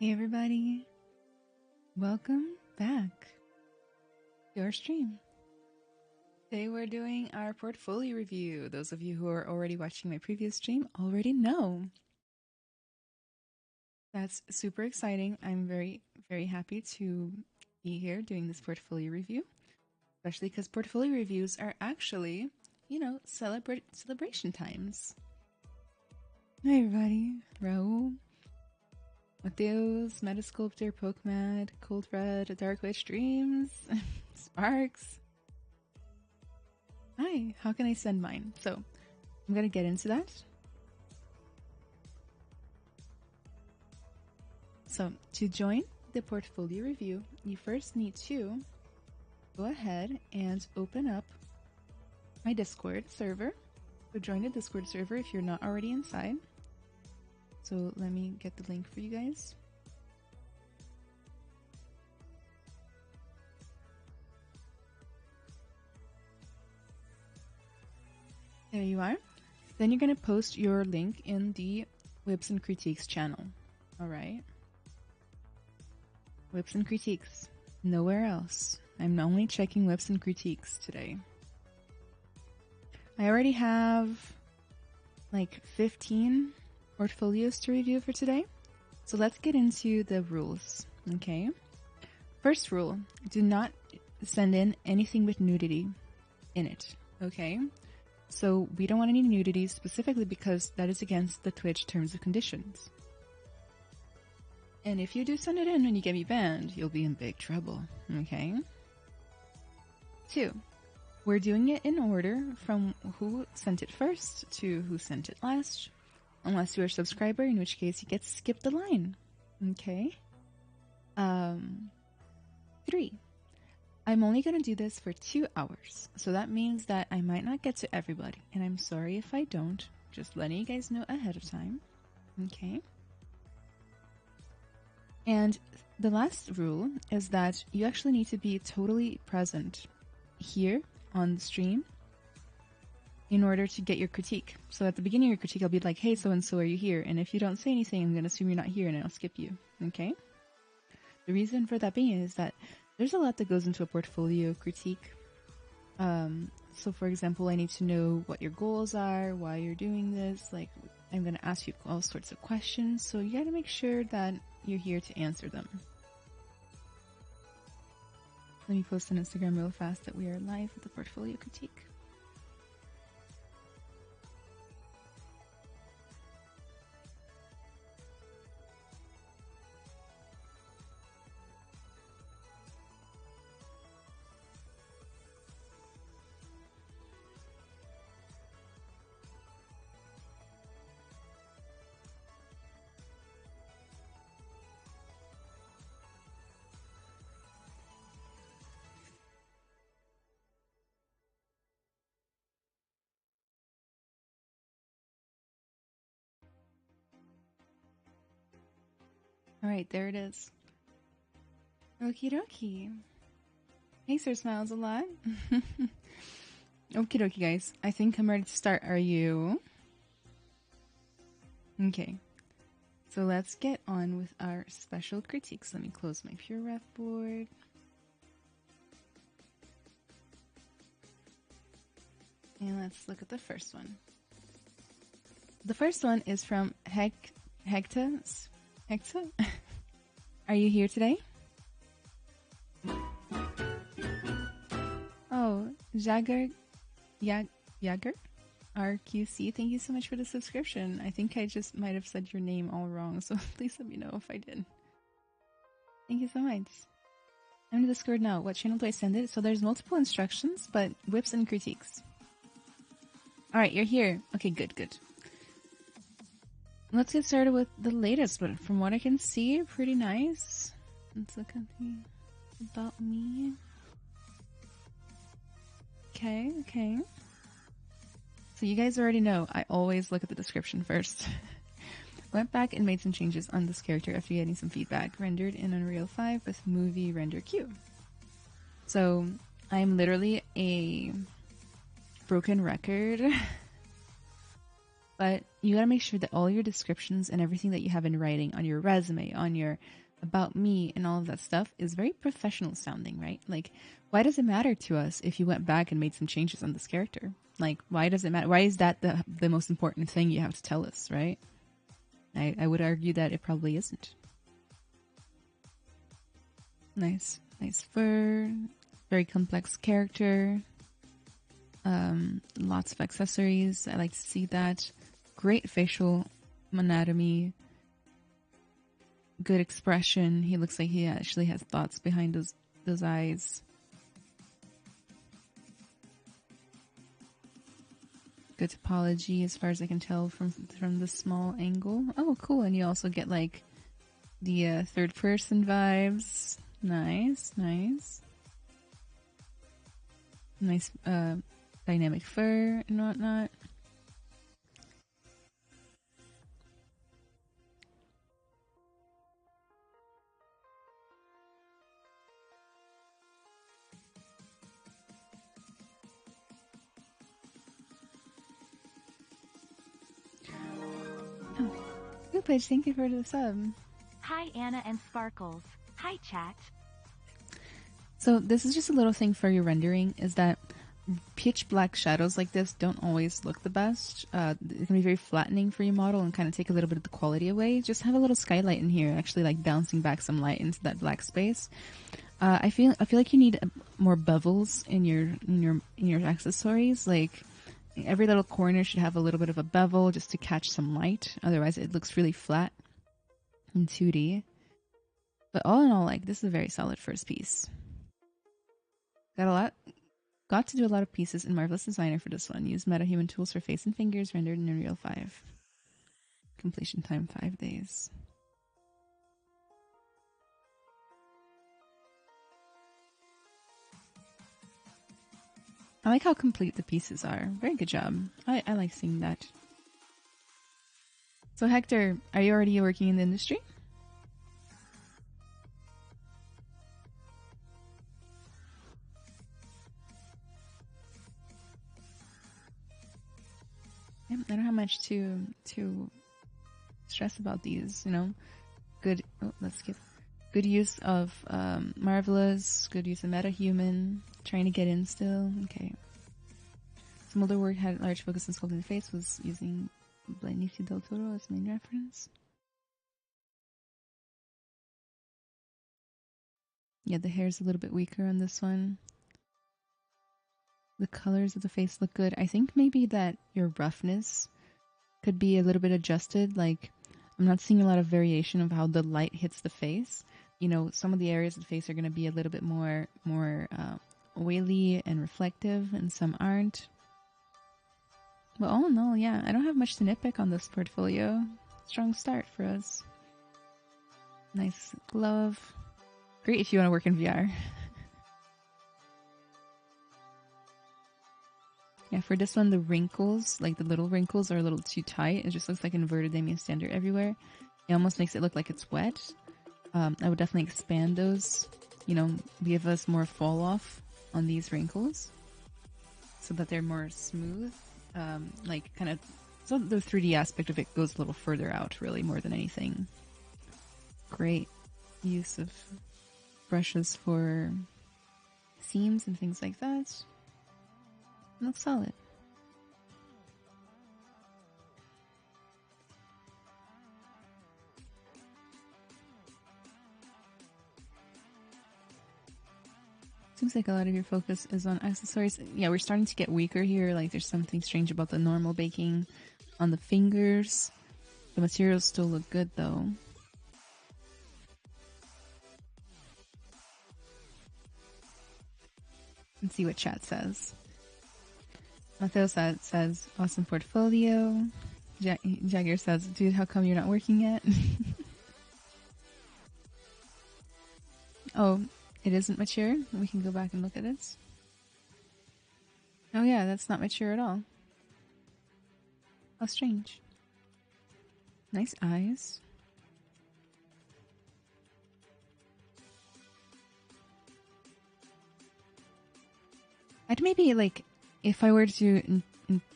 Hey everybody, welcome back to our stream. Today we're doing our portfolio review. Those of you who are already watching my previous stream already know. That's super exciting. I'm very, very happy to be here doing this portfolio review, especially because portfolio reviews are actually, celebration times. Hi everybody, Raul, Mateus, Metasculptor, Pokemad, Cold Red, Dark Witch Dreams, Sparks. Hi, how can I send mine? So, I'm gonna get into that. So, to join the portfolio review, you first need to go ahead and open up my Discord server. So, join the Discord server if you're not already inside. So, let me get the link for you guys. There you are. Then you're going to post your link in the Whips and Critiques channel. Alright? Whips and Critiques. Nowhere else. I'm only checking Whips and Critiques today. I already have like 15 portfolios to review for today. So let's get into the rules, okay? First rule, do not send in anything with nudity in it, okay? So we don't want any nudity specifically because that is against the Twitch terms and conditions. And if you do send it in and you get me banned, you'll be in big trouble, okay? 2, we're doing it in order from who sent it first to who sent it last. Unless you're a subscriber, in which case you get to skip the line. Okay? 3, I'm only going to do this for 2 hours. So that means that I might not get to everybody. And I'm sorry if I don't. Just letting you guys know ahead of time. Okay? And the last rule is that you actually need to be totally present here on the stream in order to get your critique. So at the beginning of your critique, I'll be like, hey, so-and-so, are you here? And if you don't say anything, I'm going to assume you're not here and I'll skip you. Okay? The reason for that being is that there's a lot that goes into a portfolio critique. So for example, I need to know what your goals are, why you're doing this. Like, I'm going to ask you all sorts of questions. So you got to make sure that you're here to answer them. Let me post on Instagram real fast that we are live with the portfolio critique. All right, there it is. Okie dokie. Hey, Sir Smiles a lot. Okie dokie, guys. I think I'm ready to start. Are you? Okay. So let's get on with our special critiques. Let me close my Pure Ref board. And let's look at the first one. The first one is from Hecta. Are you here today? Oh, Jagger RQC, thank you so much for the subscription. I think I just might have said your name all wrong, so please let me know if I did. Thank you so much. I'm in the Discord now. What channel do I send it? So there's multiple instructions, but whips and critiques. Alright, you're here. Okay, good. Let's get started with the latest one. From what I can see, pretty nice. Let's look at the About Me. Okay. So you guys already know, I always look at the description first. Went back and made some changes on this character after getting some feedback. Rendered in Unreal 5 with movie render queue. So I'm literally a broken record But you gotta make sure that all your descriptions and everything that you have in writing on your resume, on your about me, and all of that stuff is very professional sounding, right? Like, why does it matter to us if you went back and made some changes on this character? Like, why does it matter? Why is that the most important thing you have to tell us, right? I would argue that it probably isn't. Nice, nice fur, very complex character. Lots of accessories. I like to see that. Great facial anatomy. Good expression. He looks like he actually has thoughts behind those eyes. Good topology as far as I can tell from the small angle. Oh, cool. And you also get like the third person vibes. Nice, nice. Nice dynamic fur and whatnot. Oh, Goopage, thank you for the sub. Hi, Anna and Sparkles. Hi, chat. So this is just a little thing for your rendering, is that pitch black shadows like this don't always look the best. It can be very flattening for your model and kind of take a little bit of the quality away. Just have a little skylight in here, actually like bouncing back some light into that black space. I feel like you need more bevels in your accessories. Like every little corner should have a little bit of a bevel just to catch some light. Otherwise, it looks really flat in 2D. But all in all, like this is a very solid first piece. Got to do a lot of pieces in Marvelous Designer for this one. Used MetaHuman tools for face and fingers rendered in Unreal 5. Completion time 5 days. I like how complete the pieces are. Very good job. I like seeing that. So Hector, are you already working in the industry? Yeah, I don't have much to stress about these, you know. Good. Oh, let's skip. Good use of Marvelous. Good use of MetaHuman. Trying to get in still. Okay. Some older work had large focus on sculpting the face. Was using Benicio del Toro as main reference. Yeah, the hair's a little bit weaker on this one. The colors of the face look good. I think maybe that your roughness could be a little bit adjusted. Like, I'm not seeing a lot of variation of how the light hits the face. You know, some of the areas of the face are going to be a little bit more oily and reflective, and some aren't. But all in all, yeah, I don't have much to nitpick on this portfolio. Strong start for us. Nice glove. Great if you want to work in VR. Yeah, for this one, the wrinkles, like the little wrinkles, are a little too tight. It just looks like inverted Damien Standard everywhere. It almost makes it look like it's wet. I would definitely expand those, you know, give us more fall off on these wrinkles so that they're more smooth. Like kind of, so the 3D aspect of it goes a little further out, really, more than anything. Great use of brushes for seams and things like that. Looks solid. Seems like a lot of your focus is on accessories. Yeah, we're starting to get weaker here. Like there's something strange about the normal baking on the fingers. The materials still look good though. Let's see what chat says. Mateo says, awesome portfolio. Jagger says, dude, how come you're not working yet? Oh, it isn't mature? We can go back and look at this. Oh yeah, that's not mature at all. How strange. Nice eyes. I'd maybe, like, if I were to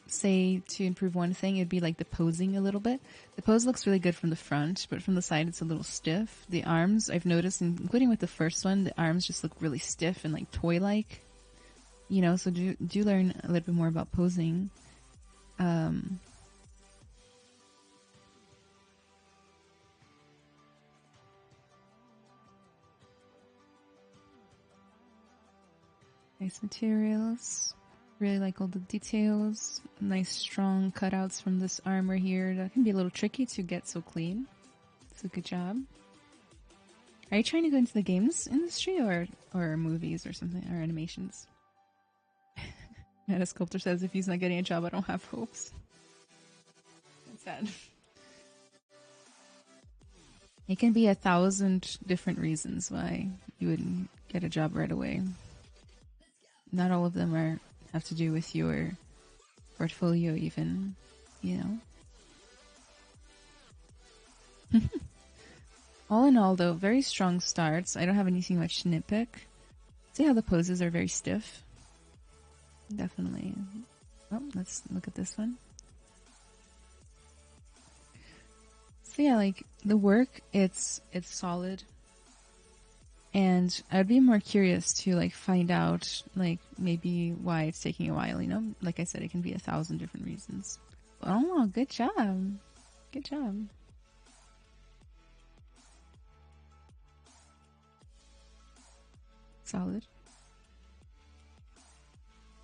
say to improve one thing, it'd be like the posing a little bit. The pose looks really good from the front, but from the side it's a little stiff. The arms, I've noticed, including with the first one, the arms just look really stiff and like toy-like. You know, so do learn a little bit more about posing. Nice materials. Really like all the details. Nice strong cutouts from this armor here. That can be a little tricky to get so clean. So good job. Are you trying to go into the games industry or movies or something, or animations? Meta Sculptor says, if he's not getting a job, I don't have hopes. That's sad. It can be 1,000 different reasons why you wouldn't get a job right away. Not all of them have to do with your portfolio even, you know. All in all, though, very strong starts. I don't have anything much to nitpick. See how the poses are very stiff? Definitely. Oh, let's look at this one. So yeah, like the work, it's solid. And I'd be more curious to like find out like maybe why it's taking a while, you know? Like I said, it can be 1,000 different reasons. Oh, good job. Good job. Solid.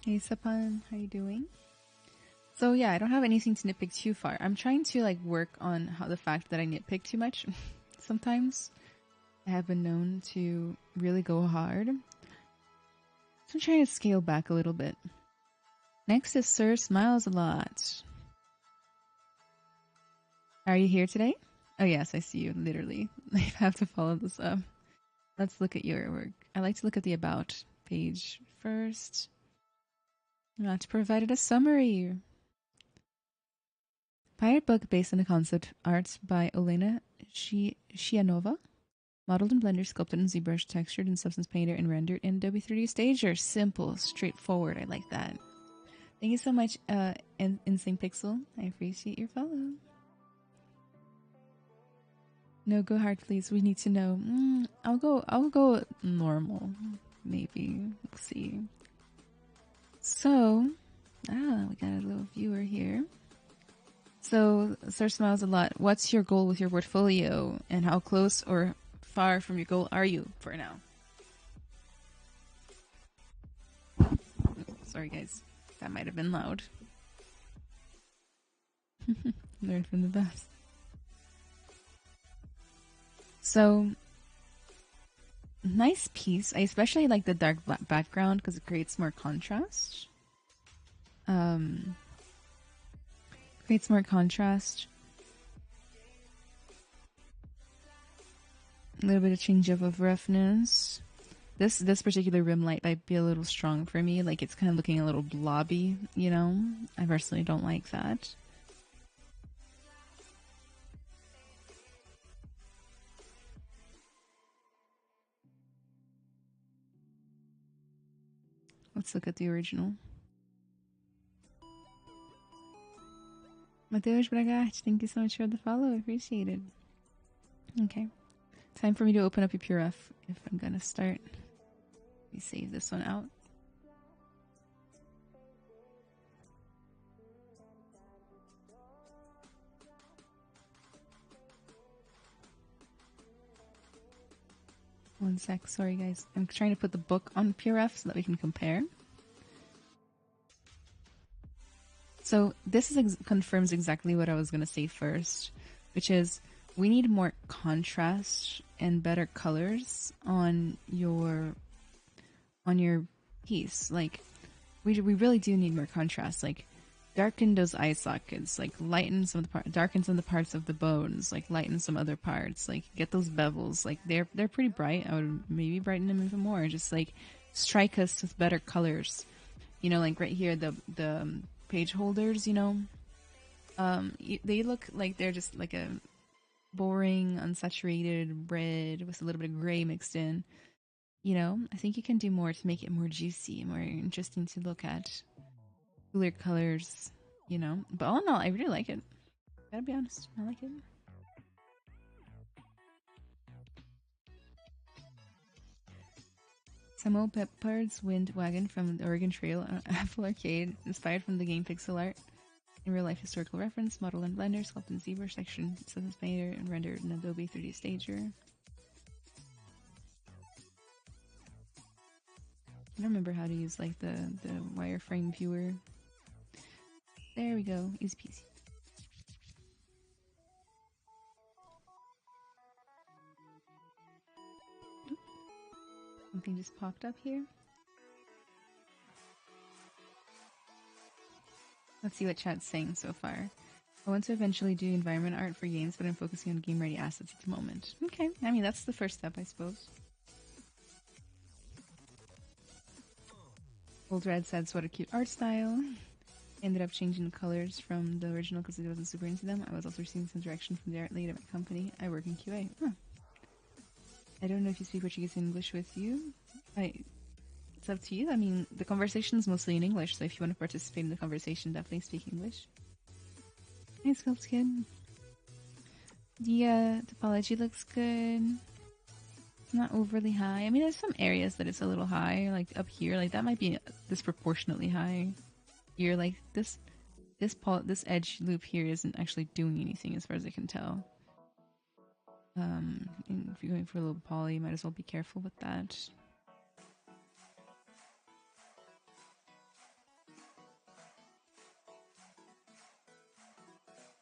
Hey Sapan, how you doing? So yeah, I don't have anything to nitpick too far. I'm trying to like work on how the fact that I nitpick too much sometimes. I have been known to really go hard. So I'm trying to scale back a little bit. Next is Sir Smiles a Lot. Are you here today? Oh yes, I see you, literally. I have to follow this up. Let's look at your work. I like to look at the About page first. Not provided a summary. Pirate book based on the concept art by Olena Shianova. Modeled in Blender, sculpted in ZBrush, textured in Substance Painter, and rendered in Adobe 3D Stager. Simple, straightforward. I like that. Thank you so much, Insane Pixel. I appreciate your follow. No, go hard, please. We need to know. I'll go normal, maybe. We'll see. So, we got a little viewer here. So, Sir Smiles a Lot. What's your goal with your portfolio, and how close or far from your goal are you for now? Sorry, guys. That might have been loud. Learn from the best. So, nice piece. I especially like the dark black background because it creates more contrast. Creates more contrast. A little bit of change up of roughness. This particular rim light might be a little strong for me. Like it's kind of looking a little blobby, you know? I personally don't like that. Let's look at the original. Mateus Bragatti, thank you so much for the follow. I appreciate it. Okay. Time for me to open up your Pure F if I'm gonna start. Let me save this one out. One sec, sorry guys. I'm trying to put the book on Pure F so that we can compare. So this confirms exactly what I was gonna say first, which is we need more contrast and better colors on your piece. Like we really do need more contrast. Like darken those eye sockets, like lighten some of the darken some of the parts of the bones, like lighten some other parts, like get those bevels. Like they're pretty bright. I would maybe brighten them even more. Just like strike us with better colors. You know, like right here the page holders, you know, they look like they're just like a boring, unsaturated red with a little bit of gray mixed in. You know, I think you can do more to make it more juicy, more interesting to look at. cooler colors, you know. But all in all, I really like it. Gotta be honest, I like it. Samuel Pepard's Wind Wagon from the Oregon Trail, Apple Arcade, inspired from the game pixel art. In real life historical reference, model in Blender, sculpt in ZBrush, section in Painter, and rendered in Adobe 3D Stager. I don't remember how to use like the wireframe viewer. There we go, easy peasy. Something just popped up here. Let's see what chat's saying so far. I want to eventually do environment art for games, but I'm focusing on game-ready assets at the moment. Okay, I mean, that's the first step, I suppose. Old Red says, what a cute art style. Ended up changing the colors from the original because I wasn't super into them. I was also receiving some direction from the art lead at my company. I work in QA. Huh. I don't know if you speak Portuguese and English with you. It's up to you. I mean, the conversation is mostly in English, so if you want to participate in the conversation, definitely speak English. Hey, Sculpt Kid. The topology looks good. It's not overly high. I mean, there's some areas that it's a little high, like up here. Like that might be disproportionately high. Here, like this edge loop here isn't actually doing anything as far as I can tell. If you're going for a little poly, you might as well be careful with that.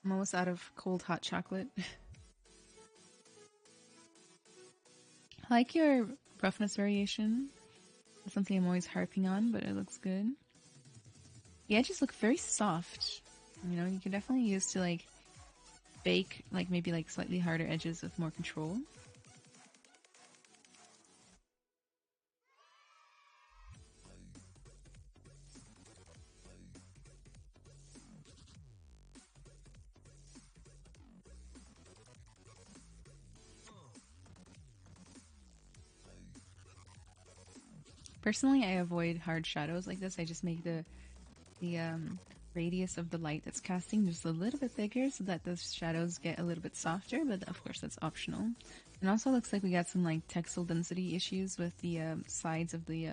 I'm almost out of cold hot chocolate. I like your roughness variation. It's something I'm always harping on, but it looks good. The edges look very soft. You know, you can definitely use to like bake like maybe like slightly harder edges with more control. Personally, I avoid hard shadows like this. I just make the radius of the light that's casting just a little bit bigger so that those shadows get a little bit softer, but of course that's optional. And also looks like we got some like texel density issues with the sides of the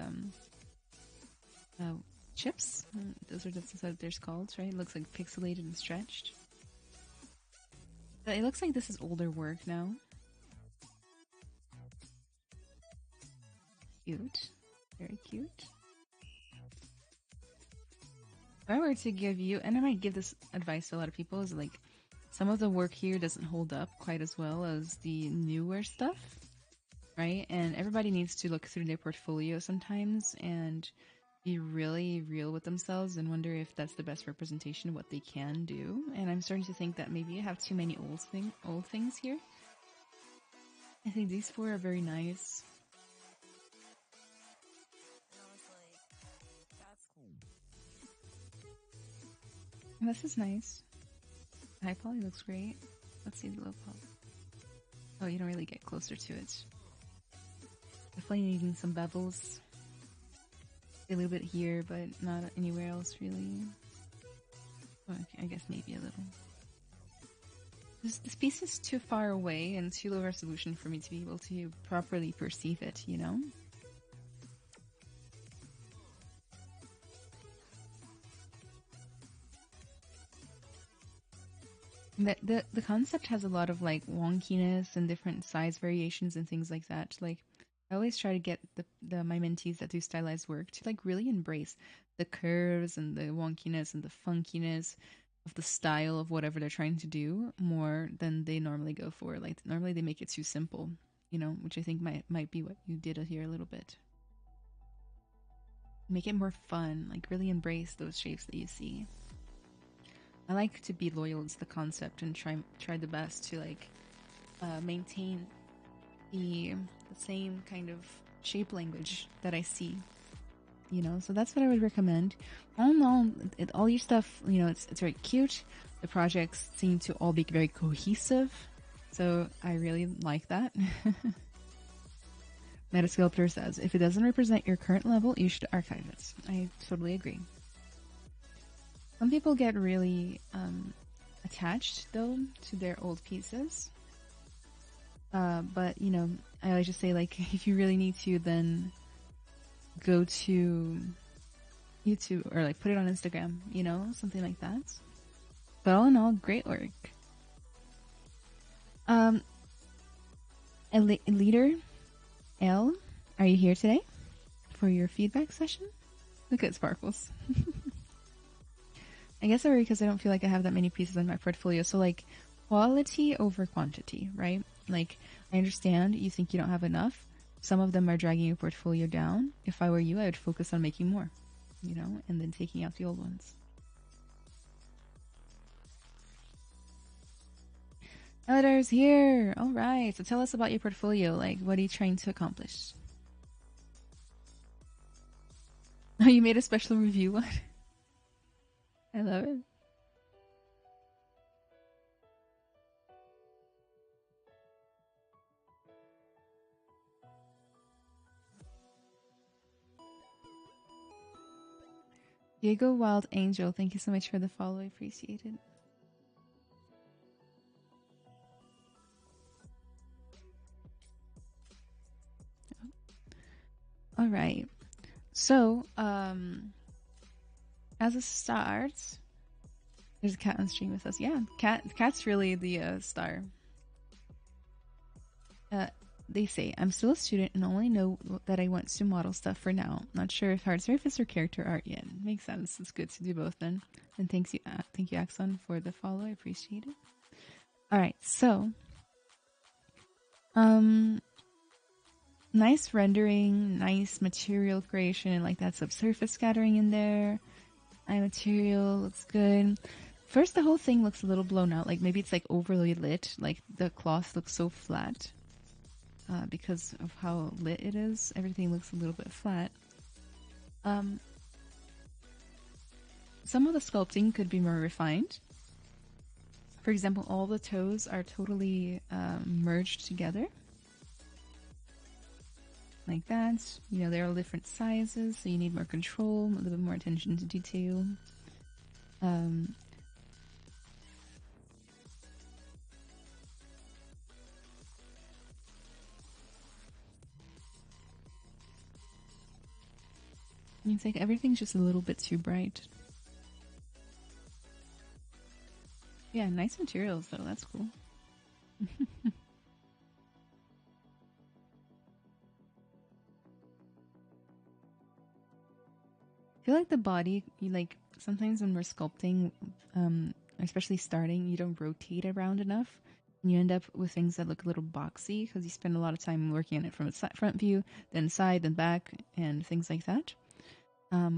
chips. Those are what they're called, right? It looks like pixelated and stretched. But it looks like this is older work now. Cute. Very cute. If I were to give you, and I might give this advice to a lot of people, is like some of the work here doesn't hold up quite as well as the newer stuff, right? And everybody needs to look through their portfolio sometimes and be really real with themselves and wonder if that's the best representation of what they can do. And I'm starting to think that maybe you have too many old things here. I think these four are very nice. This is nice. High poly looks great. Let's see the low poly. Oh, you don't really get closer to it. Definitely needing some bevels. A little bit here, but not anywhere else really. Well, I guess maybe a little. This piece is too far away and too low resolution for me to be able to properly perceive it, you know? The concept has a lot of like wonkiness and different size variations and things like that. Like I always try to get my mentees that do stylized work to like really embrace the curves and the wonkiness and the funkiness of the style of whatever they're trying to do more than they normally go for. Like normally they make it too simple, you know, which I think might be what you did here a little bit. Make it more fun, like really embrace those shapes that you see. I like to be loyal to the concept and try the best to like maintain the same kind of shape language that I see, you know. So that's what I would recommend. All in all, all your stuff, you know, it's very cute. The projects seem to all be very cohesive, so I really like that. Metasculptor says, if it doesn't represent your current level, you should archive it. I totally agree. Some people get really attached though to their old pieces. But you know, I always just say like, if you really need to, then go to YouTube or like put it on Instagram, you know, something like that. But all in all, great work. Um, Leader L, are you here today for your feedback session? Look at Sparkles. I guess I worry because I don't feel like I have that many pieces in my portfolio. So like quality over quantity, right? Like I understand you think you don't have enough. Some of them are dragging your portfolio down. If I were you, I would focus on making more, you know, and then taking out the old ones. Editor's here. All right. So tell us about your portfolio. Like, what are you trying to accomplish? Oh, you made a special review one. I love it. Diego Wild Angel, thank you so much for the follow. I appreciate it. All right. So, as a start, there's a cat on stream with us. Yeah, cat's really the star. They say I'm still a student and only know that I want to model stuff for now. Not sure if hard surface or character art yet. Makes sense. It's good to do both then. And thank you, Axon, for the follow. I appreciate it. All right, so, nice rendering, nice material creation, and like that subsurface scattering in there. Eye material looks good. First, the whole thing looks a little blown out. Like maybe it's like overly lit. Like the cloth looks so flat because of how lit it is. Everything looks a little bit flat. Some of the sculpting could be more refined. For example, all the toes are totally merged together. Like that. You know, they're all different sizes, so you need more control, a little bit more attention to detail. It's like everything's just a little bit too bright. Yeah, nice materials though, that's cool. I feel like the body, you like sometimes when we're sculpting, especially starting, you don't rotate around enough, and you end up with things that look a little boxy because you spend a lot of time working on it from a front view, then side, then back, and things like that.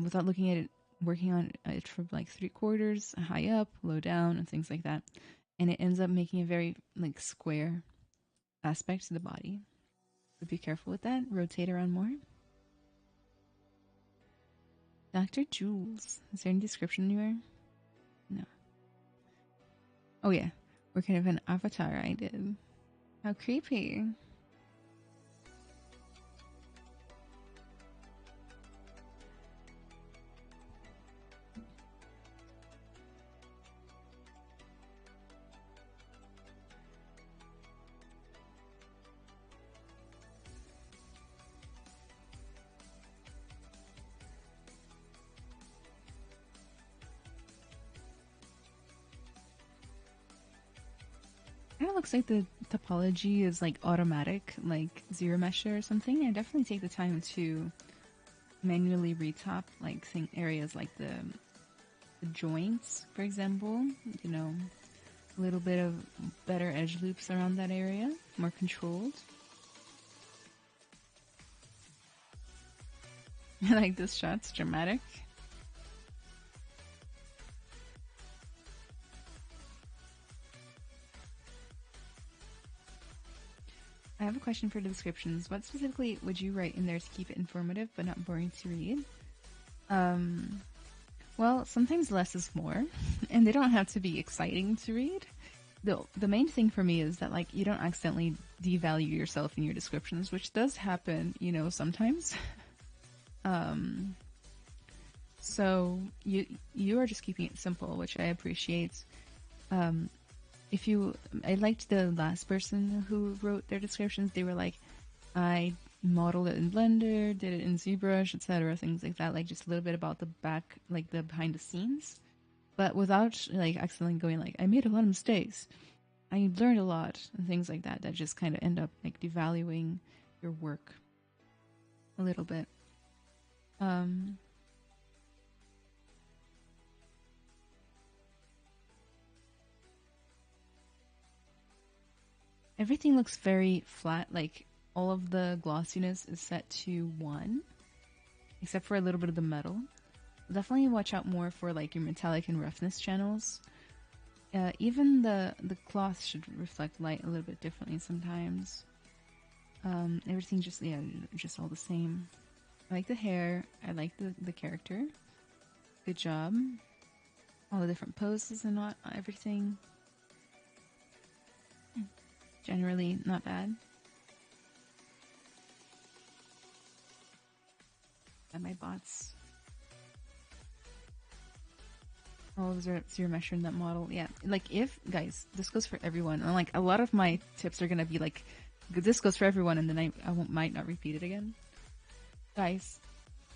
Without looking at it, working on it from like 3/4, high up, low down, and things like that, and it ends up making a very like square aspect to the body. So be careful with that. Rotate around more. Dr. Jules. Is there any description anywhere? No. Oh, yeah. What kind of an avatar I did. How creepy. Kind of looks like the topology is like automatic, like zero mesher or something. I definitely take the time to manually retop like areas like the joints, for example. You know, a little bit of better edge loops around that area, more controlled. Like this shot's dramatic. I have a question for the descriptions. What specifically would you write in there to keep it informative but not boring to read? Well, sometimes less is more, and they don't have to be exciting to read. The main thing for me is that like you don't accidentally devalue yourself in your descriptions, which does happen, you know, sometimes. So you are just keeping it simple, which I appreciate. Um, if you, I liked the last person who wrote their descriptions. They were like, I modeled it in Blender, did it in ZBrush, etc., things like that. Like just a little bit about the back, like the behind the scenes, but without like accidentally going like, I made a lot of mistakes. I learned a lot and things like that. That just kind of end up like devaluing your work a little bit. Um, Everything looks very flat. Like all of the glossiness is set to 1, except for a little bit of the metal. Definitely watch out more for like your metallic and roughness channels. Even the cloth should reflect light a little bit differently sometimes. Everything just all the same. I like the hair. I like the character. Good job. All the different poses and not everything. Generally not bad. And my bots. Oh, zero measure in that model. Yeah, like if guys, this goes for everyone. And like a lot of my tips are gonna be like, this goes for everyone, and then I might not repeat it again. Guys,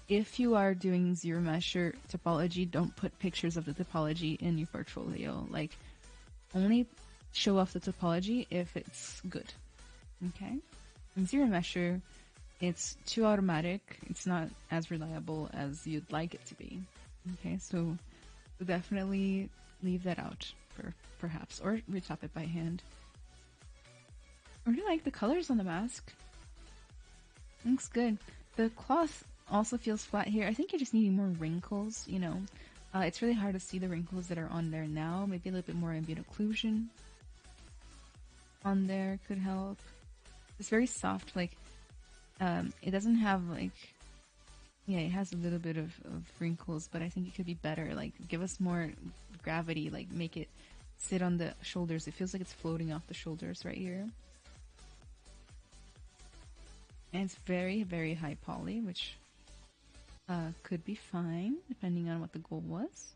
if you are doing zero measure topology, don't put pictures of the topology in your portfolio. Like, only show off the topology if it's good. Okay? In zero measure, it's too automatic. It's not as reliable as you'd like it to be. Okay, so definitely leave that out for perhaps, or retop it by hand. I really like the colors on the mask. Looks good. The cloth also feels flat here. I think you're just needing more wrinkles, you know. It's really hard to see the wrinkles that are on there now. Maybe a little bit more ambient occlusion on there could help. It's very soft, like, it doesn't have, like, yeah, it has a little bit of wrinkles, but I think it could be better. Like, give us more gravity, like, make it sit on the shoulders. It feels like it's floating off the shoulders right here. And it's very, very high poly, which could be fine, depending on what the goal was.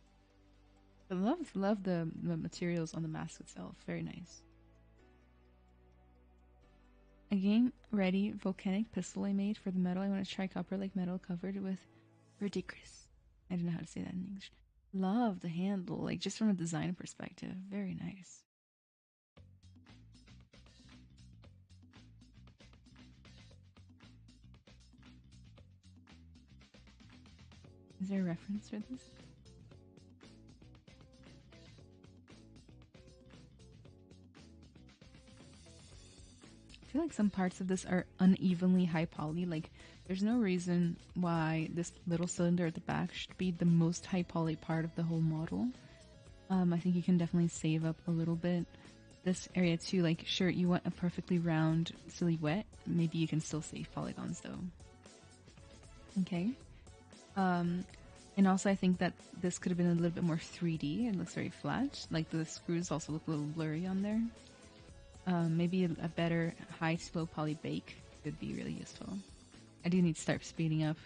But love the materials on the mask itself. Very nice. A game-ready volcanic pistol I made for the metal. I want to try copper-like metal covered with verdigris. I don't know how to say that in English. Love the handle, like just from a design perspective. Very nice. Is there a reference for this? I feel like some parts of this are unevenly high poly. Like, there's no reason why this little cylinder at the back should be the most high poly part of the whole model. I think you can definitely save up a little bit. This area too, like, sure, you want a perfectly round silhouette. Maybe you can still save polygons though. Okay. And also I think that this could have been a little bit more 3D. It looks very flat. Like the screws also look a little blurry on there. Maybe a better high slow poly bake could be really useful. I do need to start speeding up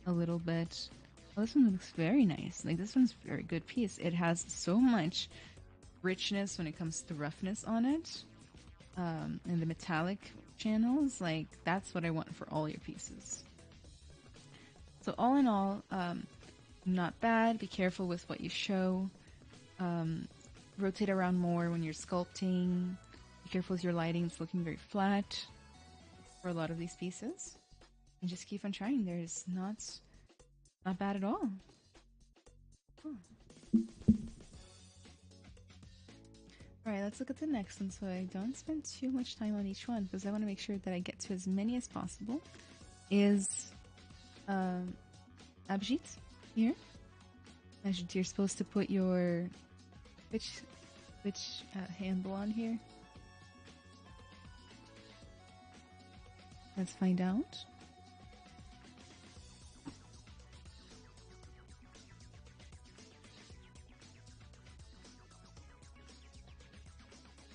a little bit. Oh, this one looks very nice. Like, this one's a very good piece. It has so much richness when it comes to roughness on it. And the metallic channels, like, that's what I want for all your pieces. So all in all, not bad. Be careful with what you show. Rotate around more when you're sculpting. Be careful with your lighting. It's looking very flat for a lot of these pieces. And just keep on trying. There's not bad at all. Alright, let's look at the next one so I don't spend too much time on each one because I want to make sure that I get to as many as possible. Is Abhijit here. Abhijit, you're supposed to put your which handle on here? Let's find out.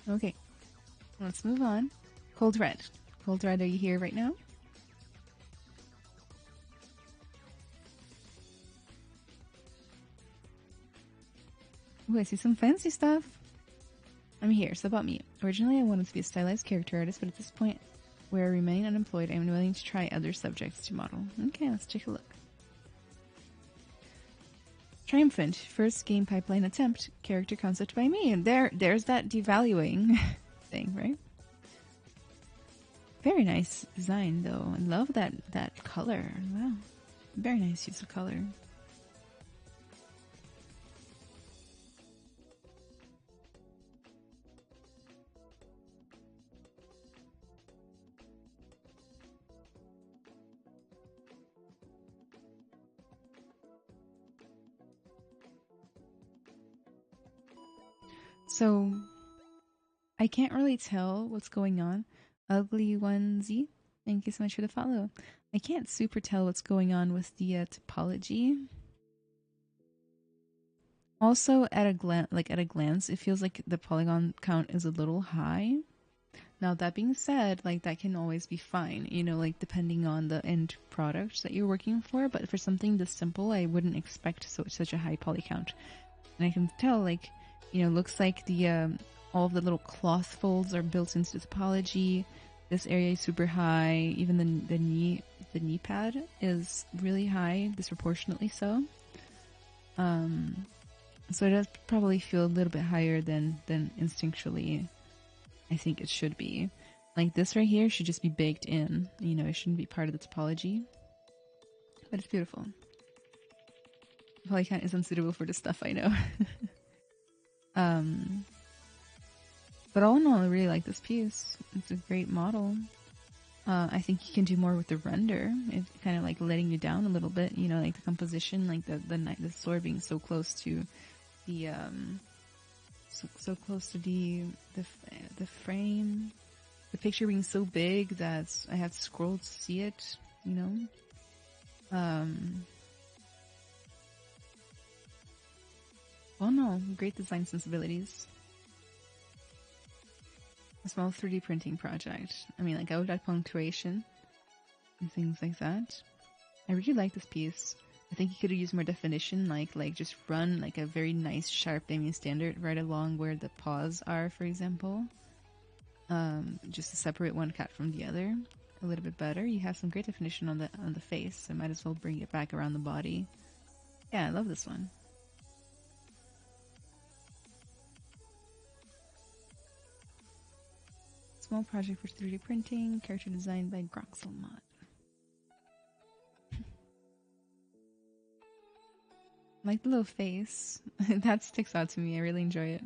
Okay, let's move on. Cold Red. Cold Red, are you here right now? Ooh, I see some fancy stuff. I'm here, so about me. Originally, I wanted to be a stylized character artist, but at this point, where I remain unemployed, I am willing to try other subjects to model. Okay, let's take a look. Triumphant, first game pipeline attempt, character concept by me. And there's that devaluing thing, right? Very nice design, though. I love that color. Wow, very nice use of color. So, I can't really tell what's going on. Ugly onesie, thank you so much for the follow. I can't super tell what's going on with the topology. Also, at a glance, it feels like the polygon count is a little high. Now, that being said, like that can always be fine, you know, like depending on the end product that you're working for. But for something this simple, I wouldn't expect such a high poly count. And I can tell, like, you know, looks like the all of the little cloth folds are built into the topology. This area is super high. Even the knee pad is really high, disproportionately so. So it does probably feel a little bit higher than instinctually I think it should be. Like this right here should just be baked in. You know, it shouldn't be part of the topology. But it's beautiful. Polycount is unsuitable for this stuff, I know. But all in all, I really like this piece. It's a great model. I think you can do more with the render. It's kind of like letting you down a little bit, you know, like the composition, like the sword being so close to the so close to the frame, the picture being so big that I have to scroll to see it, you know. Oh no, great design sensibilities. A small 3D printing project. I mean, like I would add punctuation and things like that. I really like this piece. I think you could have used more definition, like just run like a very nice sharp aiming standard right along where the paws are, for example. Just to separate one cat from the other a little bit better. You have some great definition on the face, so might as well bring it back around the body. Yeah, I love this one. Small project for 3D printing, character designed by Groxelmod. Like the little face. That sticks out to me. I really enjoy it.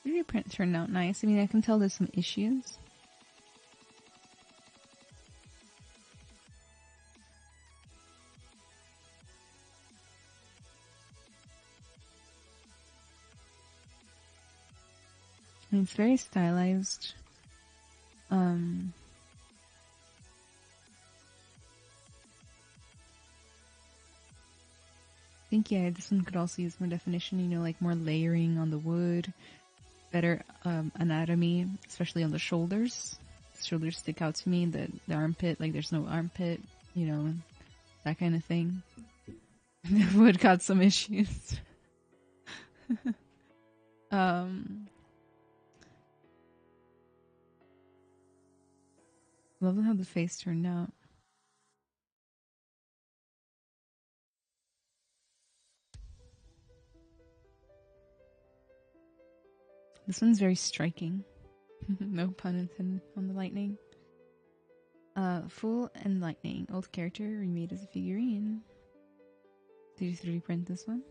The reprint turned out nice. I mean, I can tell there's some issues. I mean, it's very stylized. I think, yeah, this one could also use more definition, you know, like more layering on the wood, better anatomy, especially on the shoulders. The shoulders stick out to me, the armpit, like there's no armpit, you know, that kind of thing. The wood got some issues. Love how the face turned out. This one's very striking. No pun intended on the lightning. Full and lightning. Old character remade as a figurine. Did you 3D print this one?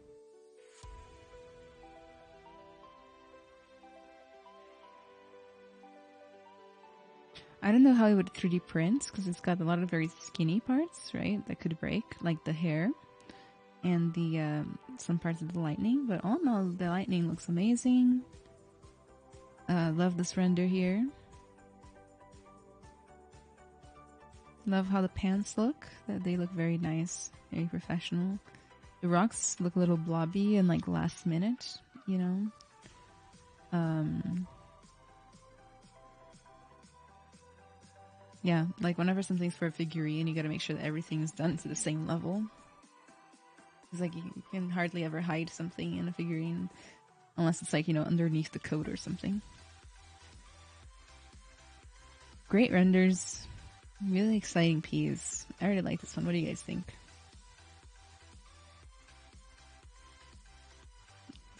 I don't know how it would 3D print because it's got a lot of very skinny parts, right? That could break, like the hair and the some parts of the lightning. But all in all, the lightning looks amazing. Love this render here. Love how the pants look. They look very nice, very professional. the rocks look a little blobby and like last minute, you know. Yeah, like whenever something's for a figurine, you got to make sure that everything's done to the same level. It's like you can hardly ever hide something in a figurine unless it's like, you know, underneath the coat or something. Great renders. Really exciting piece. I really like this one. What do you guys think?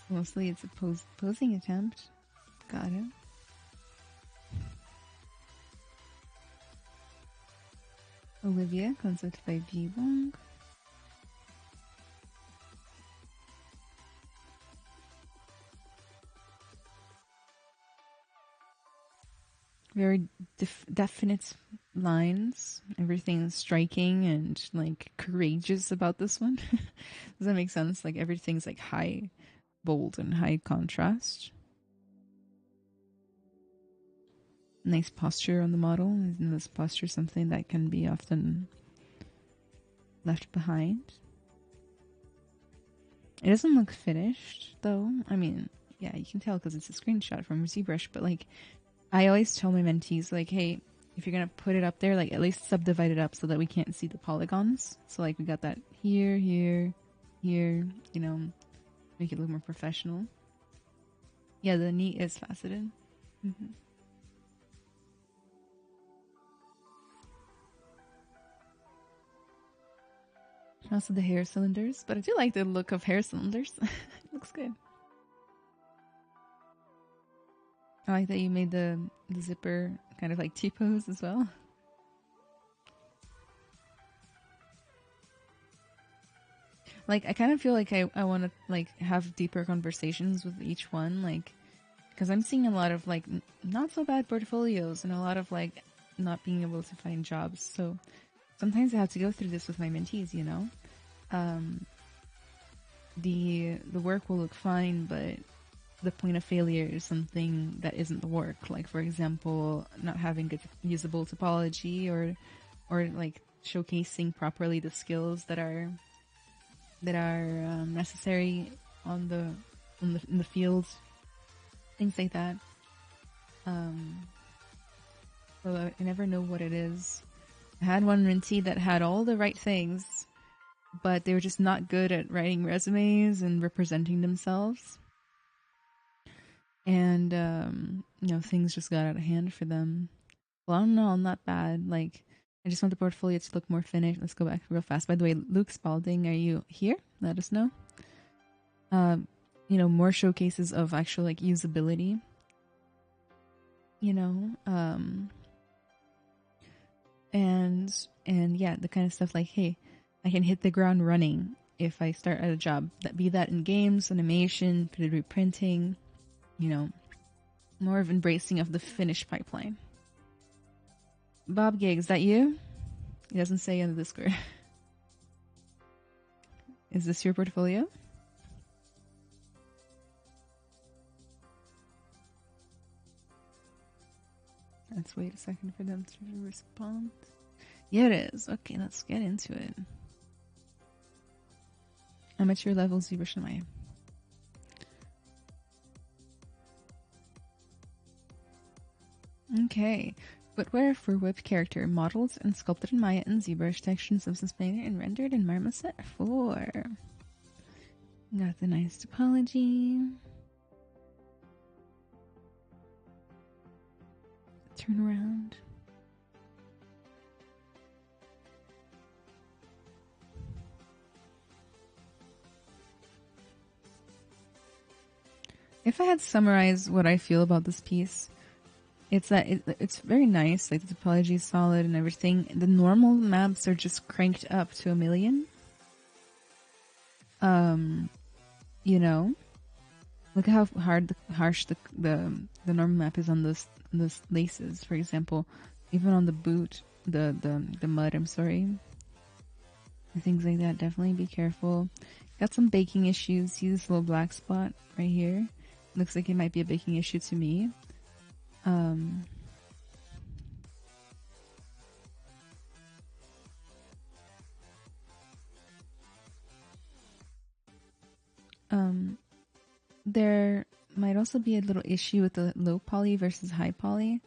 Mostly it's a posing attempt. Got it. Olivia, concept by V. Wong. Very definite lines. Everything's striking and like courageous about this one. Does that make sense? Like everything's like high, bold, and high contrast. Nice posture on the model. Isn't this posture something that can be often left behind? It doesn't look finished though. I mean, yeah, you can tell because it's a screenshot from ZBrush, but like I always tell my mentees, like, hey, if you're gonna put it up there, like at least subdivide it up so that we can't see the polygons. So like we got that here, here, here, you know, make it look more professional. Yeah, the knee is faceted. Mm-hmm. Also the hair cylinders, but I do like the look of hair cylinders. It looks good. I like that you made the zipper kind of like T-pose as well. Like I kind of feel like I want to like have deeper conversations with each one, like because I'm seeing a lot of like not so bad portfolios and a lot of like not being able to find jobs. So sometimes I have to go through this with my mentees, you know. The work will look fine, but the point of failure is something that isn't the work. Like for example, not having good usable topology or like showcasing properly the skills that are necessary on the in the field, things like that. So I never know what it is. I had one mentee that had all the right things, but they were just not good at writing resumes and representing themselves. And you know, things just got out of hand for them. Well, I don't know, I'm not bad. Like, I just want the portfolio to look more finished. Let's go back real fast. By the way, Luke Spalding, are you here? Let us know. You know, more showcases of actual like usability. You know, and yeah, the kind of stuff like, hey, I can hit the ground running if I start at a job. That be that in games, animation, 3D printing. You know, more of embracing of the finished pipeline. Bob Gig, is that you? He doesn't say in the Discord. Is this your portfolio? Let's wait a second for them to respond. Yeah, it is. Okay, let's get into it. I'm at your level, ZBrush Maya. Okay. Footwear for whip character, modeled and sculpted in Maya and ZBrush, textured in Substance Painter, and rendered in Marmoset 4. Got the nice topology. Turn around. If I had to summarize what I feel about this piece, it's that it's very nice. Like the topology is solid and everything. The normal maps are just cranked up to 1,000,000. You know, look at how harsh the normal map is on this laces. For example, even on the boot, the mud. I'm sorry. Things like that. Definitely be careful. Got some baking issues. See this little black spot right here? Looks like it might be a baking issue to me. there might also be a little issue with the low poly versus high poly.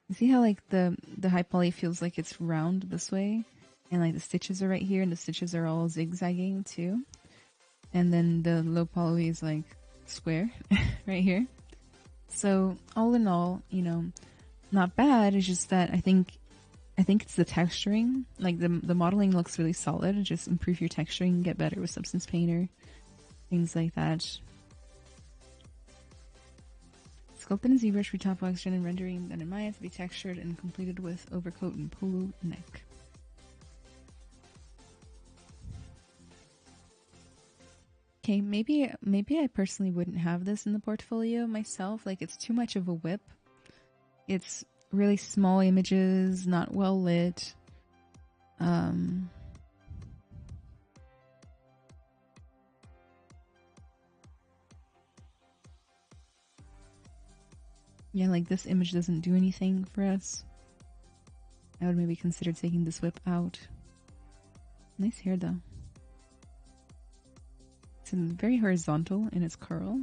You see how like the high poly feels like it's round this way, and like the stitches are right here, and the stitches are all zigzagging too. And then the low poly is like square right here. So all in all, you know, not bad. It's just that I think it's the texturing. Like the modeling looks really solid. Just improve your texturing, get better with Substance Painter, things like that. Sculpted in ZBrush with top oxygen and rendering, then in Maya to be textured and completed with overcoat and polo neck. Okay, maybe I personally wouldn't have this in the portfolio myself. Like, it's too much of a whip. It's really small images, not well lit. Yeah, like this image doesn't do anything for us. I would maybe consider taking this whip out. Nice hair though. It's very horizontal in its curl,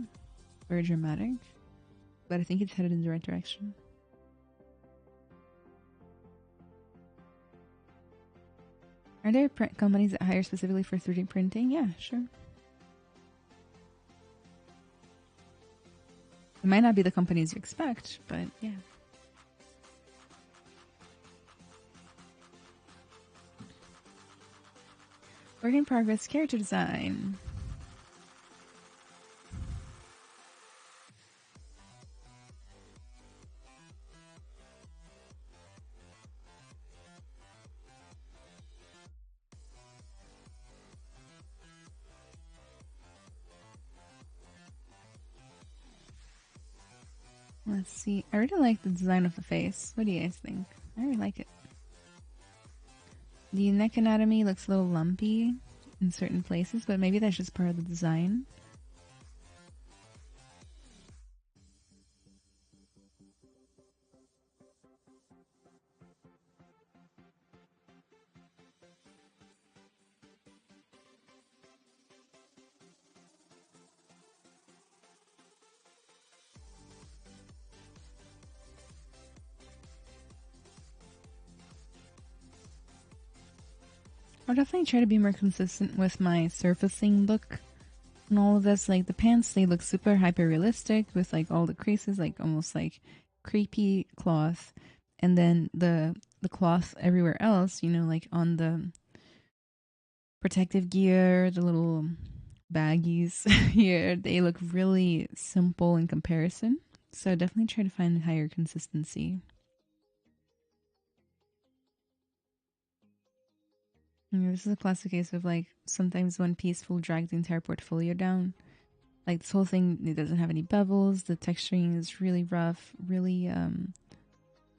very dramatic, but I think it's headed in the right direction. Are there print companies that hire specifically for 3D printing? Yeah, sure. It might not be the companies you expect, but yeah. Work in progress character design. Let's see. I really like the design of the face. What do you guys think? I really like it. The neck anatomy looks a little lumpy in certain places, but maybe that's just part of the design. I'll definitely try to be more consistent with my surfacing look and all of this. Like the pants, they look super hyper realistic with like all the creases, like almost like creepy cloth, and then the cloth everywhere else, you know, like on the protective gear, the little baggies here, they look really simple in comparison. So definitely try to find higher consistency. This is a classic case of like sometimes one piece will drag the entire portfolio down. Like this whole thing, it doesn't have any bevels. The texturing is really rough, really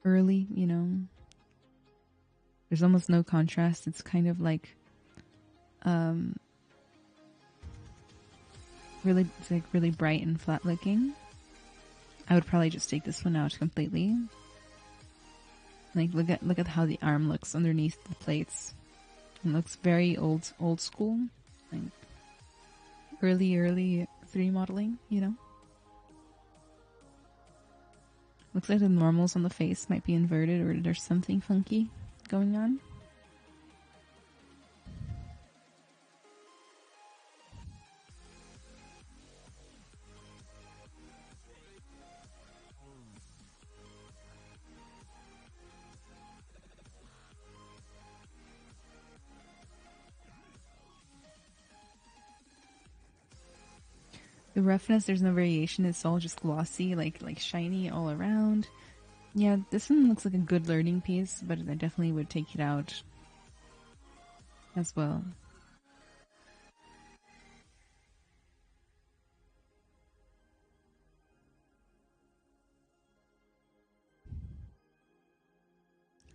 early. You know, there's almost no contrast. It's kind of like really, it's like really bright and flat looking. I would probably just take this one out completely. Like look at how the arm looks underneath the plates. It looks very old school, like early 3D modeling, you know? Looks like the normals on the face might be inverted or there's something funky going on. The roughness, there's no variation. It's all just glossy, like shiny all around. Yeah, this one looks like a good learning piece, but I definitely would take it out as well.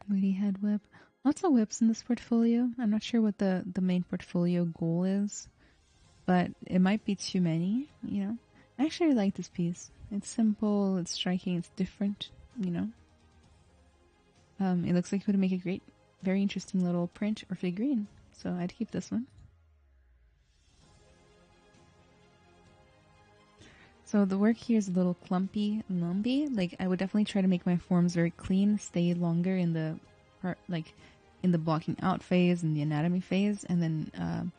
Lady head whip. Lots of whips in this portfolio. I'm not sure what the main portfolio goal is, but it might be too many, you know. I actually like this piece. It's simple, it's striking, it's different, you know. It looks like it would make a great, very interesting little print or figurine. So I'd keep this one. So the work here is a little clumpy, lumpy. Like I would definitely try to make my forms very clean, stay longer in the part, like in the blocking out phase and the anatomy phase, and then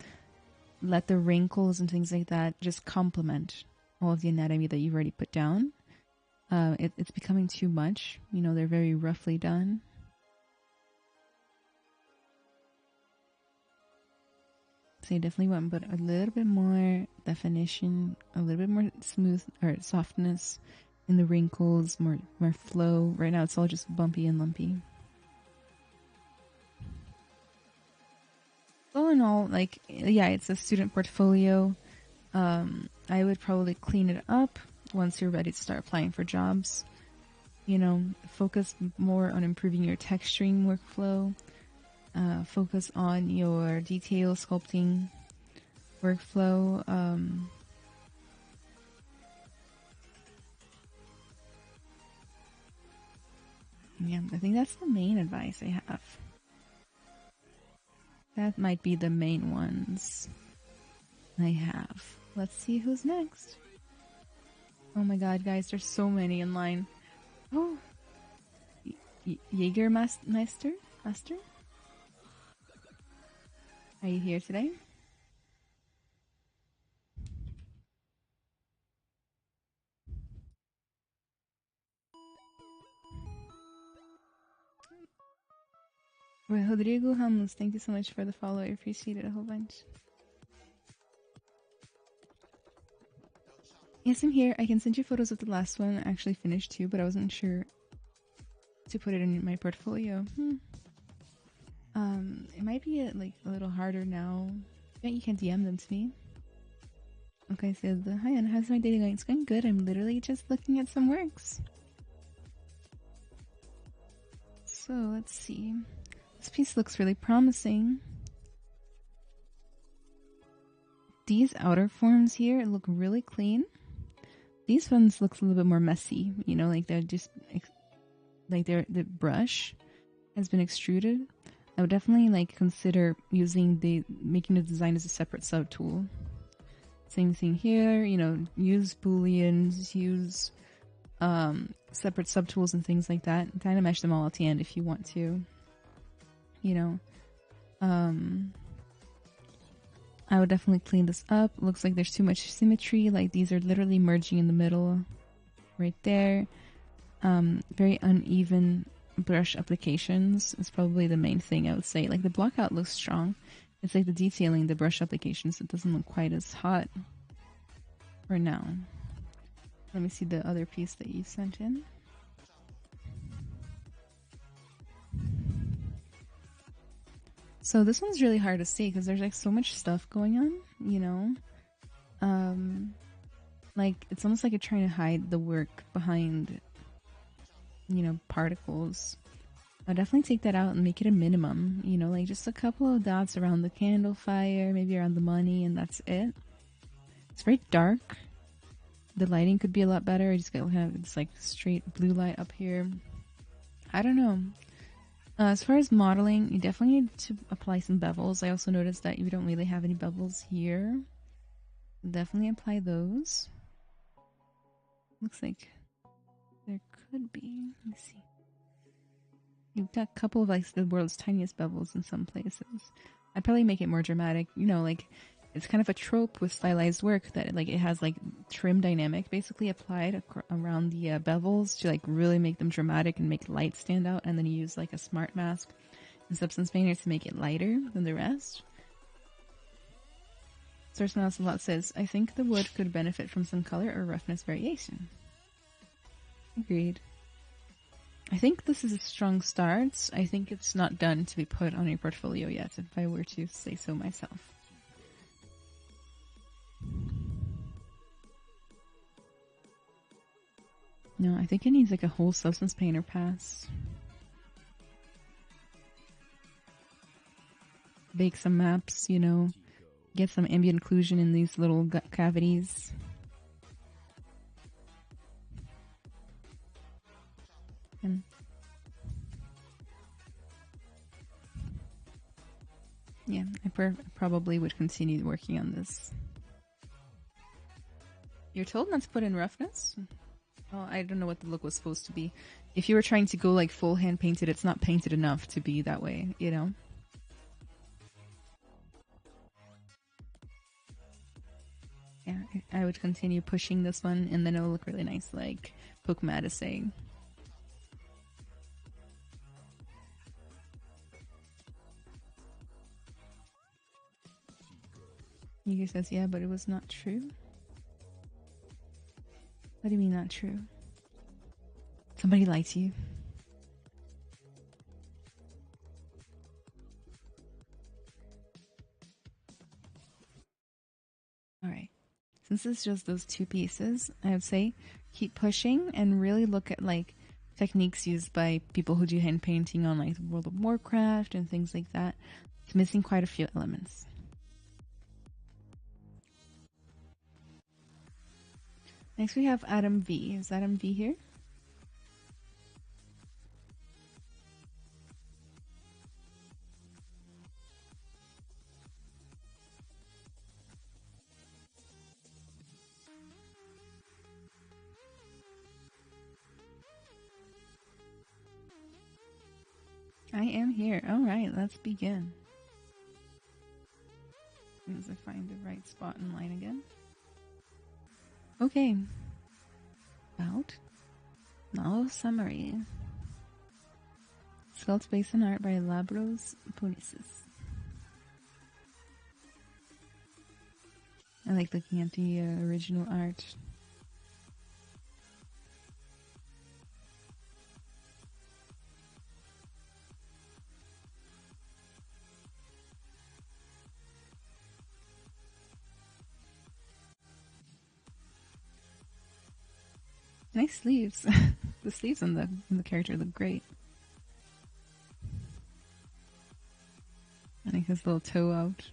let the wrinkles and things like that just complement all of the anatomy that you've already put down. It's becoming too much. You know, they're very roughly done. So you definitely want to put a little bit more definition, a little bit more smooth or softness in the wrinkles, more flow. Right now it's all just bumpy and lumpy. All in all, like, yeah, it's a student portfolio. I would probably clean it up once you're ready to start applying for jobs. You know, focus more on improving your texturing workflow. Focus on your detail sculpting workflow. Yeah, I think that's the main advice I have. That might be the main ones I have. Let's see who's next. Oh my god, guys, there's so many in line. Oh, Jägermeister? Master? Are you here today? Rodrigo Ramos, thank you so much for the follow. I appreciate it a whole bunch. Yes, I'm here. I can send you photos of the last one. I actually finished too, but I wasn't sure to put it in my portfolio. It might be like a little harder now. Yeah, you can DM them to me. Okay, so hi Anna, how's my day going? It's going good. I'm literally just looking at some works. So let's see. This piece looks really promising. These outer forms here look really clean. These ones looks a little bit more messy. You know, like they're just like the brush has been extruded. I would definitely like consider making the design as a separate sub tool. Same thing here, you know, use booleans, use separate subtools and things like that. Kind of mesh them all at the end if you want to. You know, I would definitely clean this up. Looks like there's too much symmetry. Like these are literally merging in the middle, right there. Very uneven brush applications is probably the main thing I would say. Like the block out looks strong. It's like the detailing, the brush applications, it doesn't look quite as hot for now. Let me see the other piece that you sent in. So this one's really hard to see because there's like so much stuff going on, you know? Like it's almost like you're trying to hide the work behind, you know, particles. I'll definitely take that out and make it a minimum, you know, like just a couple of dots around the candle fire, maybe around the money, and that's it. It's very dark. The lighting could be a lot better. I just got kind of this like straight blue light up here. I don't know. As far as modeling, you definitely need to apply some bevels. I also noticed that you don't really have any bevels here. Definitely apply those. Looks like there could be. Let me see. You've got a couple of like the world's tiniest bevels in some places. I'd probably make it more dramatic. You know, like it's kind of a trope with stylized work that like it has like trim dynamic basically applied around the bevels to like really make them dramatic and make light stand out, and then you use like a smart mask and substance painter to make it lighter than the rest. Source Mouse a lot says, I think the wood could benefit from some color or roughness variation. Agreed. I think this is a strong start. I think it's not done to be put on a portfolio yet, if I were to say so myself. No, I think it needs like a whole substance painter pass. Bake some maps, you know, get some ambient occlusion in these little gut cavities. And yeah, I probably would continue working on this. You're told not to put in roughness? Oh, I don't know what the look was supposed to be. If you were trying to go like full hand painted, it's not painted enough to be that way, you know? Yeah, I would continue pushing this one and then it'll look really nice, like Pokemon is saying. Yugi says, yeah, but it was not true. What do you mean not true? Somebody lied to you. Alright. Since it's just those two pieces, I would say keep pushing and really look at like techniques used by people who do hand painting on like World of Warcraft and things like that. It's missing quite a few elements. Next we have Adam V. Is Adam V here? I am here. Alright, let's begin. As I find the right spot in line again. Okay. About now summary. Sculpt based on art by Labros Ponisis. I like looking at the original art. Nice sleeves. The sleeves on the character look great. I like his little toe out.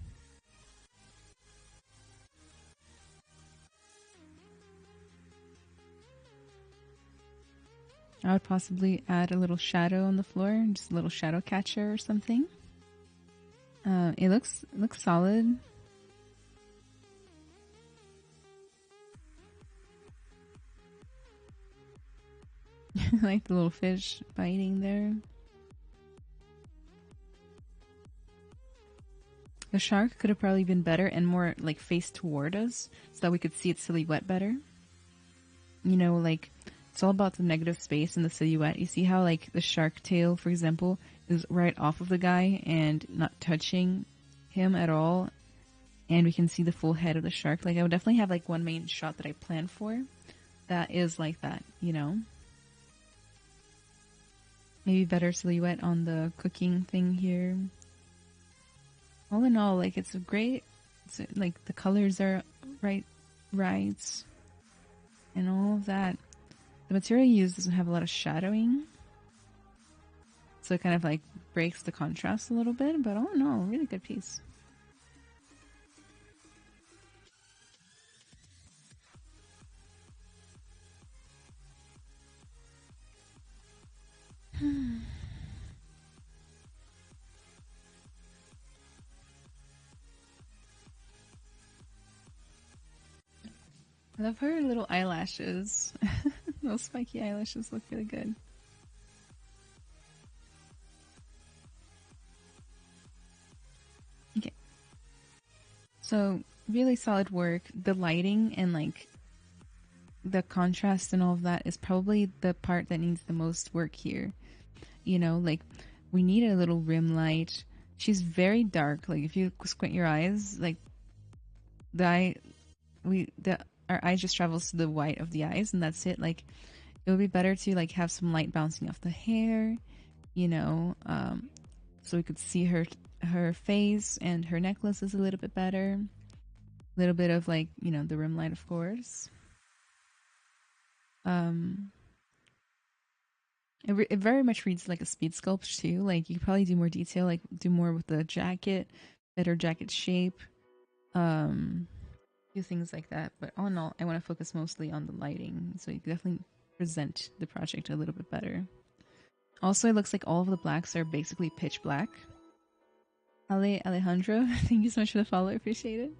I would possibly add a little shadow on the floor, just a little shadow catcher or something. It looks solid. I like the little fish biting there. The shark could have probably been better and more like faced toward us so that we could see its silhouette better. You know, like it's all about the negative space in the silhouette. You see how like the shark tail, for example, is right off of the guy and not touching him at all. And we can see the full head of the shark. Like I would definitely have like one main shot that I planned for that is like that, you know? Maybe better silhouette on the cooking thing here. All in all, like it's a great, like the colors are right, and all of that. The material used doesn't have a lot of shadowing, so it kind of like breaks the contrast a little bit. But all in all, really good piece. I love her little eyelashes. Those spiky eyelashes look really good. Okay. So, really solid work. The lighting and like the contrast and all of that is probably the part that needs the most work here. You know, like we need a little rim light. She's very dark. Like if you squint your eyes, like our eye just travels to the white of the eyes and that's it. Like it would be better to like have some light bouncing off the hair, you know, so we could see her face and her necklace is a little bit better. A little bit of like, you know, the rim light, of course. It very much reads like a speed sculpt too. Like you could probably do more detail, like do more with the jacket, better jacket shape, do things like that. But all in all, I want to focus mostly on the lighting, so you can definitely present the project a little bit better. Also, it looks like all of the blacks are basically pitch black. Alejandro, thank you so much for the follow. I appreciate it.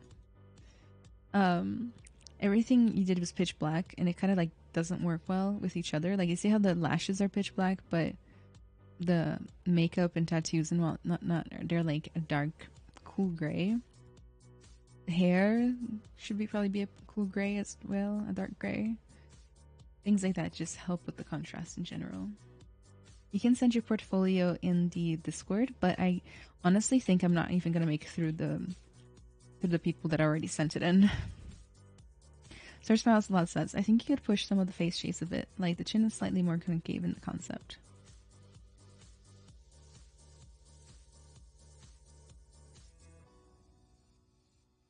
everything you did was pitch black, and it kind of like doesn't work well with each other. Like you see how the lashes are pitch black, but the makeup and tattoos and not they're like a dark cool gray. Hair should probably be a cool gray as well, a dark gray. Things like that just help with the contrast in general. You can send your portfolio in the Discord, but I honestly think I'm not even gonna make it through the people that already sent it in. Star Smile has a lot of sets. I think you could push some of the face shapes a bit. Like the chin is slightly more concave in the concept.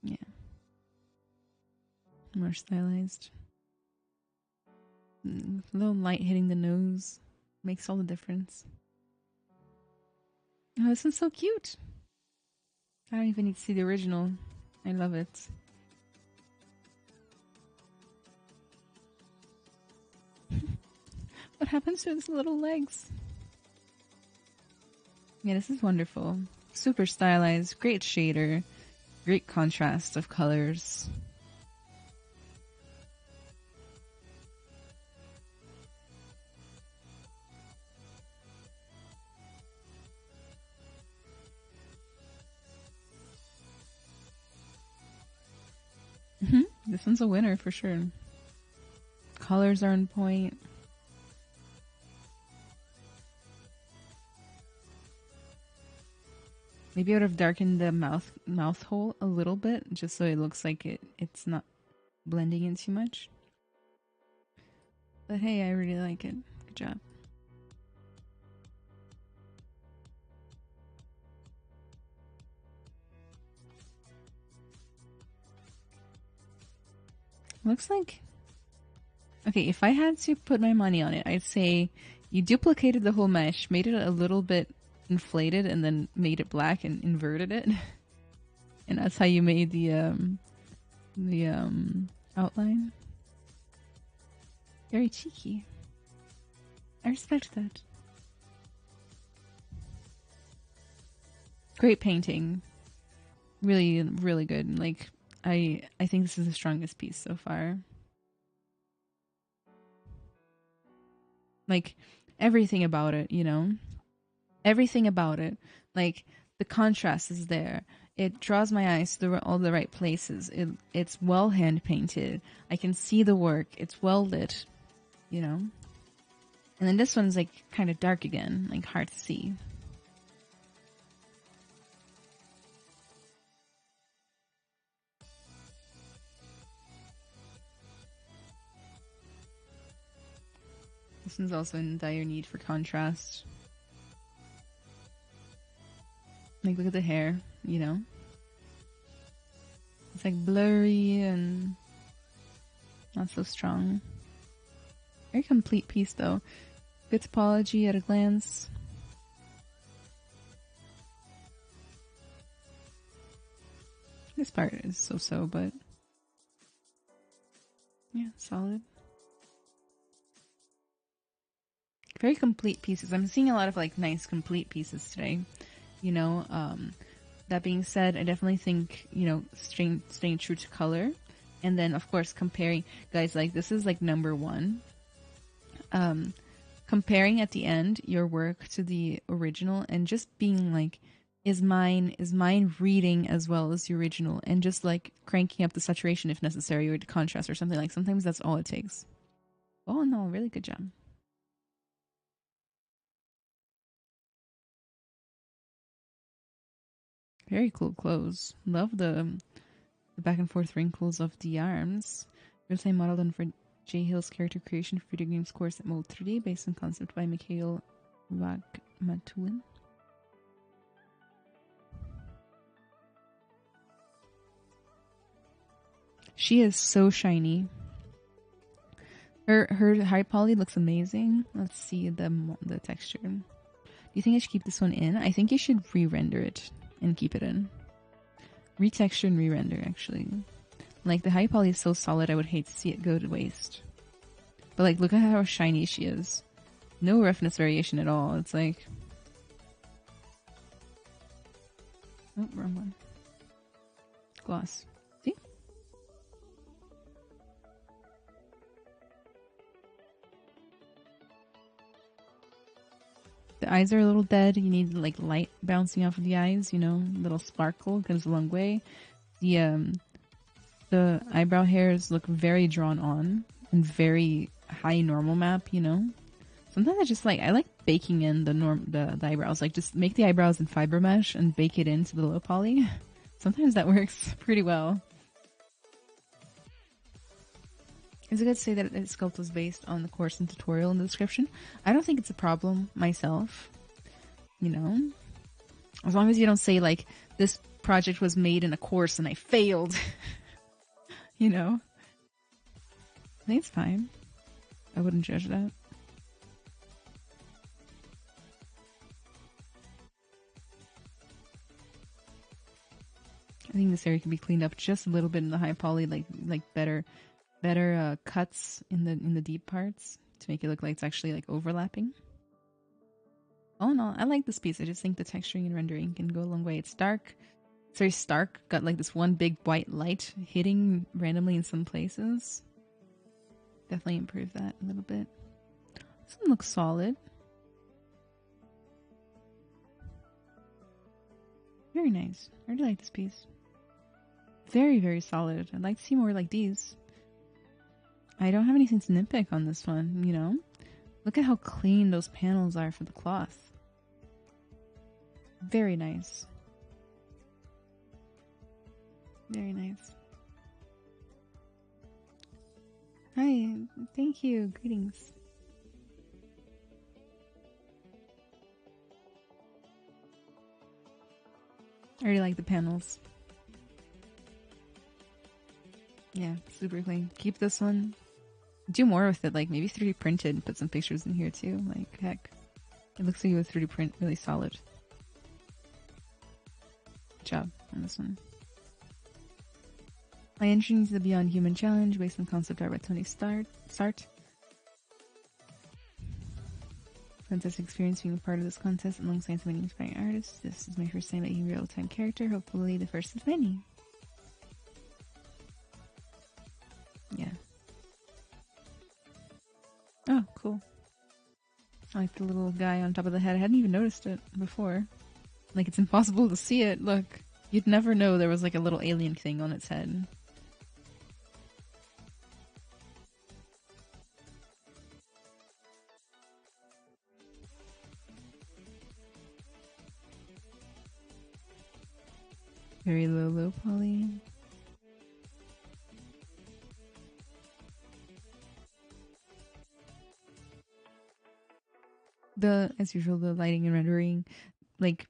Yeah. More stylized. A little light hitting the nose makes all the difference. Oh, this one's so cute. I don't even need to see the original. I love it. What happens to his little legs? Yeah, this is wonderful. Super stylized, great shader, great contrast of colors. This one's a winner for sure. Colors are on point. Maybe I would have darkened the mouth hole a little bit, just so it looks like it's not blending in too much. But hey, I really like it. Good job. Looks like... Okay, if I had to put my money on it, I'd say you duplicated the whole mesh, made it a little bit inflated, and then made it black and inverted it. And that's how you made the outline. Very cheeky. I respect that. Great painting. Really, really good. Like, I think this is the strongest piece so far. Like, everything about it, you know? Everything about it. Like, the contrast is there. It draws my eyes to all the right places. It's well hand painted. I can see the work. It's well lit, you know? And then this one's like kind of dark again, like hard to see. This one's also in dire need for contrast. Like, look at the hair, you know? It's like blurry and not so strong. Very complete piece though. Good topology at a glance. This part is so-so, but yeah, solid. Very complete pieces. I'm seeing a lot of like nice complete pieces today. You know, that being said, I definitely think, you know, staying true to color. And then of course comparing, guys, like this is like number one. Comparing at the end your work to the original and just being like, is mine reading as well as the original, and just like cranking up the saturation if necessary, or the contrast or something. Like sometimes that's all it takes. Oh no, really good job. Very cool clothes. Love the back and forth wrinkles of the arms. Real-time model done for Jay Hill's character creation for video games course at Mold 3D, based on concept by Mikhail Rakhmatulin. She is so shiny. Her high poly looks amazing. Let's see the texture. Do you think I should keep this one in? I think you should re-render it and keep it in. Retexture and re-render, actually. Like, the high poly is so solid, I would hate to see it go to waste. But, like, look at how shiny she is. No roughness variation at all. It's like... Oh, wrong one. Gloss. See? eyes are a little dead. You need like light bouncing off of the eyes, you know, little sparkle goes a long way. The eyebrow hairs look very drawn on and very high normal map, you know. Sometimes I like baking in the eyebrows. Like just make the eyebrows in fiber mesh and bake it into the low poly. Sometimes that works pretty well. Is it good to say that its sculpt was based on the course and tutorial in the description? I don't think it's a problem myself. You know? As long as you don't say, like, this project was made in a course and I failed. You know? I think it's fine. I wouldn't judge that. I think this area can be cleaned up just a little bit in the high poly, like better cuts in the deep parts to make it look like it's actually like overlapping. All in all, I like this piece. I just think the texturing and rendering can go a long way. It's dark. It's very stark. Got like this one big white light hitting randomly in some places. Definitely improve that a little bit. This one looks solid. Very nice. I really like this piece. Very, very solid. I'd like to see more like these. I don't have anything to nitpick on this one, you know? Look at how clean those panels are for the cloth. Very nice. Very nice. Hi, thank you. Greetings. I really like the panels. Yeah, super clean. Keep this one. Do more with it, like maybe 3D printed and put some pictures in here too. Like, heck. It looks like it was 3D print really solid. Good job on this one. My entry into the Beyond Human Challenge based on concept art by Tony Sart. Fantastic experience being a part of this contest alongside so many inspiring artists. This is my first time making a real-time character, hopefully the first of many. Yeah. Oh, cool. I like the little guy on top of the head. I hadn't even noticed it before. Like, it's impossible to see it. Look. You'd never know there was like a little alien thing on its head. Very low poly. As usual, the lighting and rendering, like,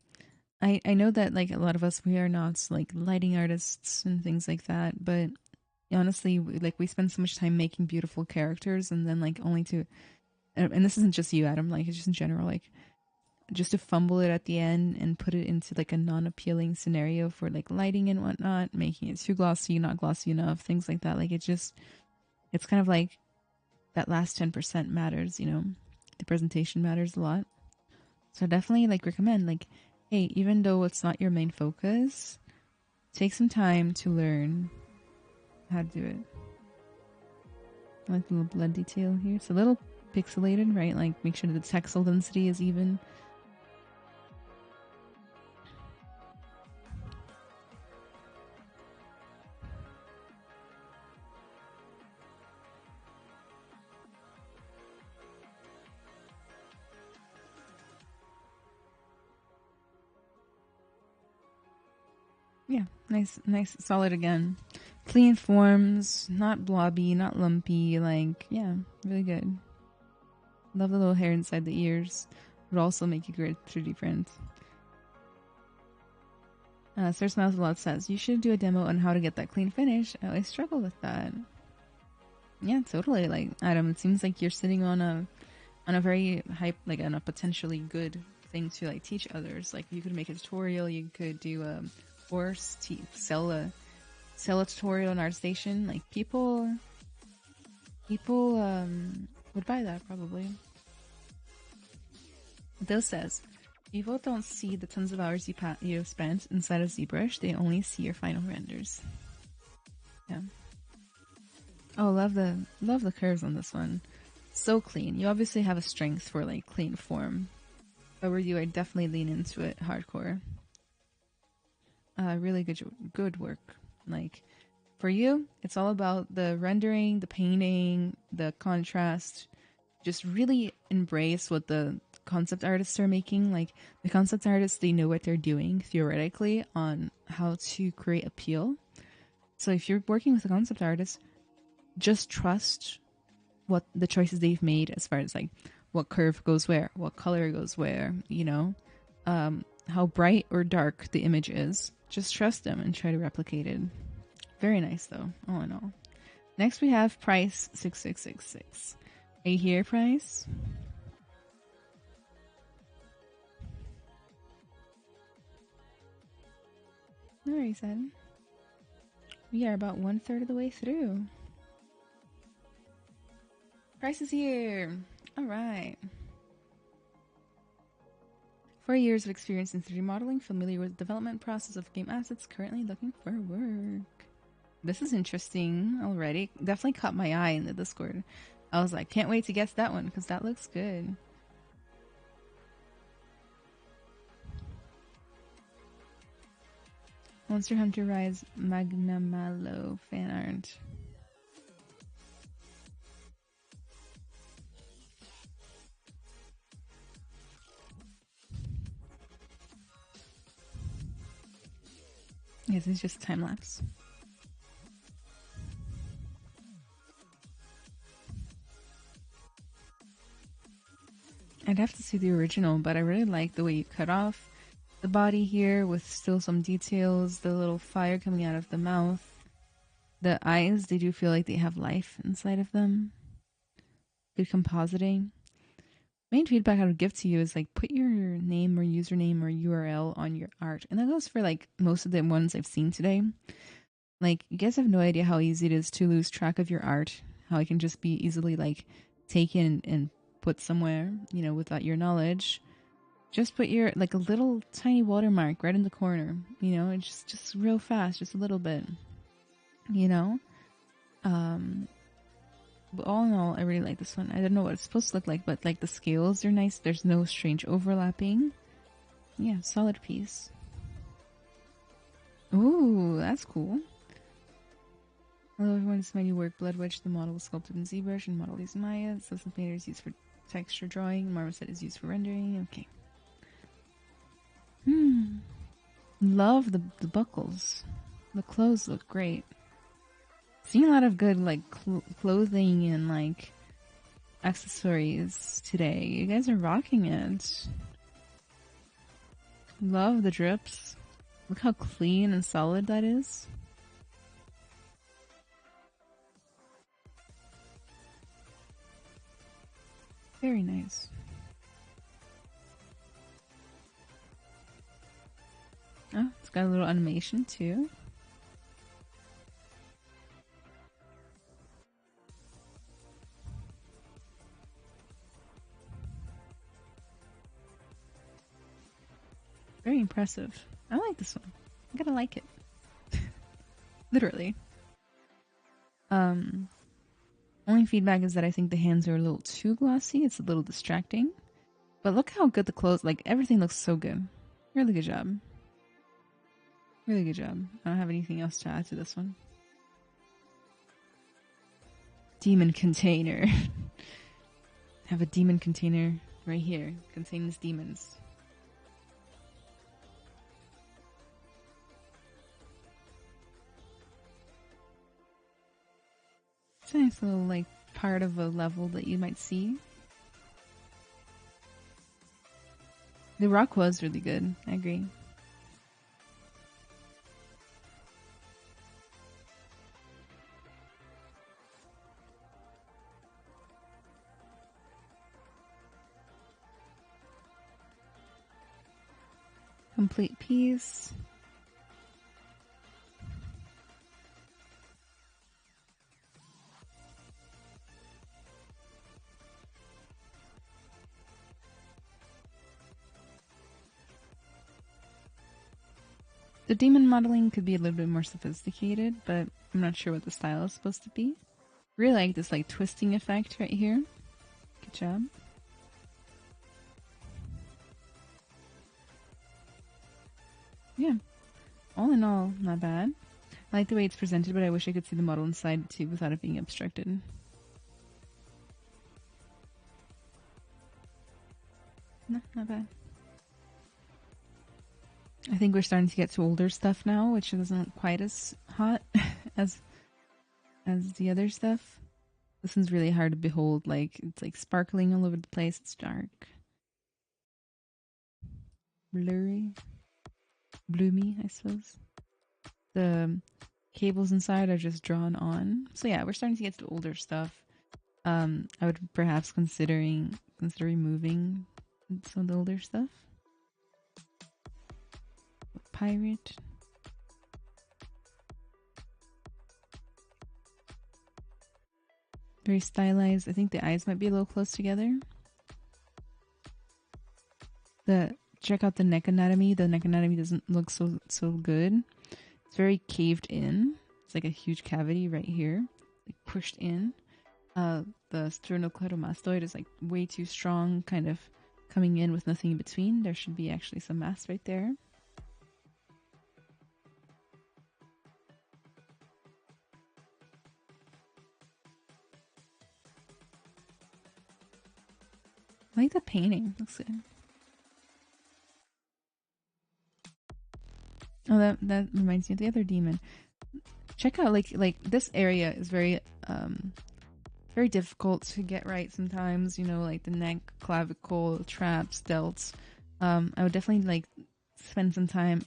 I know that like a lot of us, we are not like lighting artists and things like that, but honestly, like we spend so much time making beautiful characters and then like only to, and this isn't just you, Adam, like it's just in general, like just to fumble it at the end and put it into like a non-appealing scenario for like lighting and whatnot, making it too glossy, not glossy enough, things like that. Like it's kind of like that last 10% matters, you know, the presentation matters a lot. So definitely like recommend like, hey, even though it's not your main focus, take some time to learn how to do it. I like the little blood detail here. It's a little pixelated, right? Like make sure that the texel density is even. Yeah, nice, solid again. Clean forms, not blobby, not lumpy, like, yeah, really good. Love the little hair inside the ears. Would also make a great 3D print. Sir Smiles a Lot says, you should do a demo on how to get that clean finish. I always struggle with that. Yeah, totally. Like, Adam, it seems like you're sitting on a very hype, like on a potentially good thing to like teach others. Like you could make a tutorial, you could do a course, sell a tutorial on ArtStation. Like people would buy that probably. Bill says, people don't see the tons of hours you have spent inside of ZBrush. They only see your final renders. Yeah. Oh, love the curves on this one. So clean. You obviously have a strength for like clean form. If I were you, I'd definitely lean into it hardcore. Really good work. Like for you, it's all about the rendering, the painting, the contrast. Just really embrace what the concept artists are making. Like the concept artists, they know what they're doing theoretically on how to create appeal. So if you're working with a concept artist, just trust what the choices they've made as far as like what curve goes where, what color goes where, how bright or dark the image is. Just trust them and try to replicate it. Very nice though, all in all. Next we have Price 6666. Are you here, Price? No worries, Adam. We are about 1/3 of the way through. Price is here. All right. 4 years of experience in 3D modeling, familiar with the development process of game assets, currently looking for work. This is interesting already. Definitely caught my eye in the Discord. I was like, can't wait to guess that one because that looks good. Monster Hunter Rise Magnamalo fan art. Yes, it's just time lapse. I'd have to see the original, but I really like the way you cut off the body here with still some details, the little fire coming out of the mouth. The eyes, they do feel like they have life inside of them. Good compositing. Main feedback I would give to you is like put your name or username or URL on your art. And that goes for like most of the ones I've seen today. Like you guys have no idea how easy it is to lose track of your art, how it can just be easily like taken and put somewhere, without your knowledge. Just put your like a little tiny watermark right in the corner, it's just real fast, just a little bit. But all in all, I really like this one. I don't know what it's supposed to look like, but like the scales are nice. There's no strange overlapping. Yeah, solid piece. Ooh, that's cool. Hello everyone, this is my new work, Blood Witch. The model was sculpted in ZBrush and Model used Maya. Substance Painter is used for texture drawing. Marmoset is used for rendering. Okay. Love the buckles. The clothes look great. Seeing a lot of good like clothing and like accessories today. You guys are rocking it. Love the drips. Look how clean and solid that is. Very nice. Oh, it's got a little animation too. Very impressive. I like this one. I'm gonna like it. Literally. Only feedback is that I think the hands are a little too glossy. It's a little distracting. But look how good the clothes, like everything looks so good. Really good job. Really good job. I don't have anything else to add to this one. Demon container. Have a demon container right here. Contains demons. It's a nice little like part of a level that you might see. The rock was really good. I agree. Complete piece. The demon modeling could be a little bit more sophisticated, but I'm not sure what the style is supposed to be. Really like this like twisting effect right here. Good job. Yeah, all in all, not bad. I like the way it's presented, but I wish I could see the model inside too without it being obstructed. No, not bad. I think we're starting to get to older stuff now, which isn't quite as hot as the other stuff. This one's really hard to behold. Like it's like sparkling all over the place. It's dark, blurry, bloomy, I suppose. The cables inside are just drawn on. So yeah, we're starting to get to older stuff. I would perhaps consider removing some of the older stuff. Pirate. Very stylized. I think the eyes might be a little close together. Check out the neck anatomy. The neck anatomy doesn't look so good. It's very caved in. It's like a huge cavity right here, like pushed in. The sternocleidomastoid is like way too strong, kind of coming in with nothing in between. There should be actually some mass right there. I like the painting. Looks good. Oh, that reminds me of the other demon. Check out like this area is very very difficult to get right sometimes. You know, like the neck, clavicle, traps, delts. I would definitely like spend some time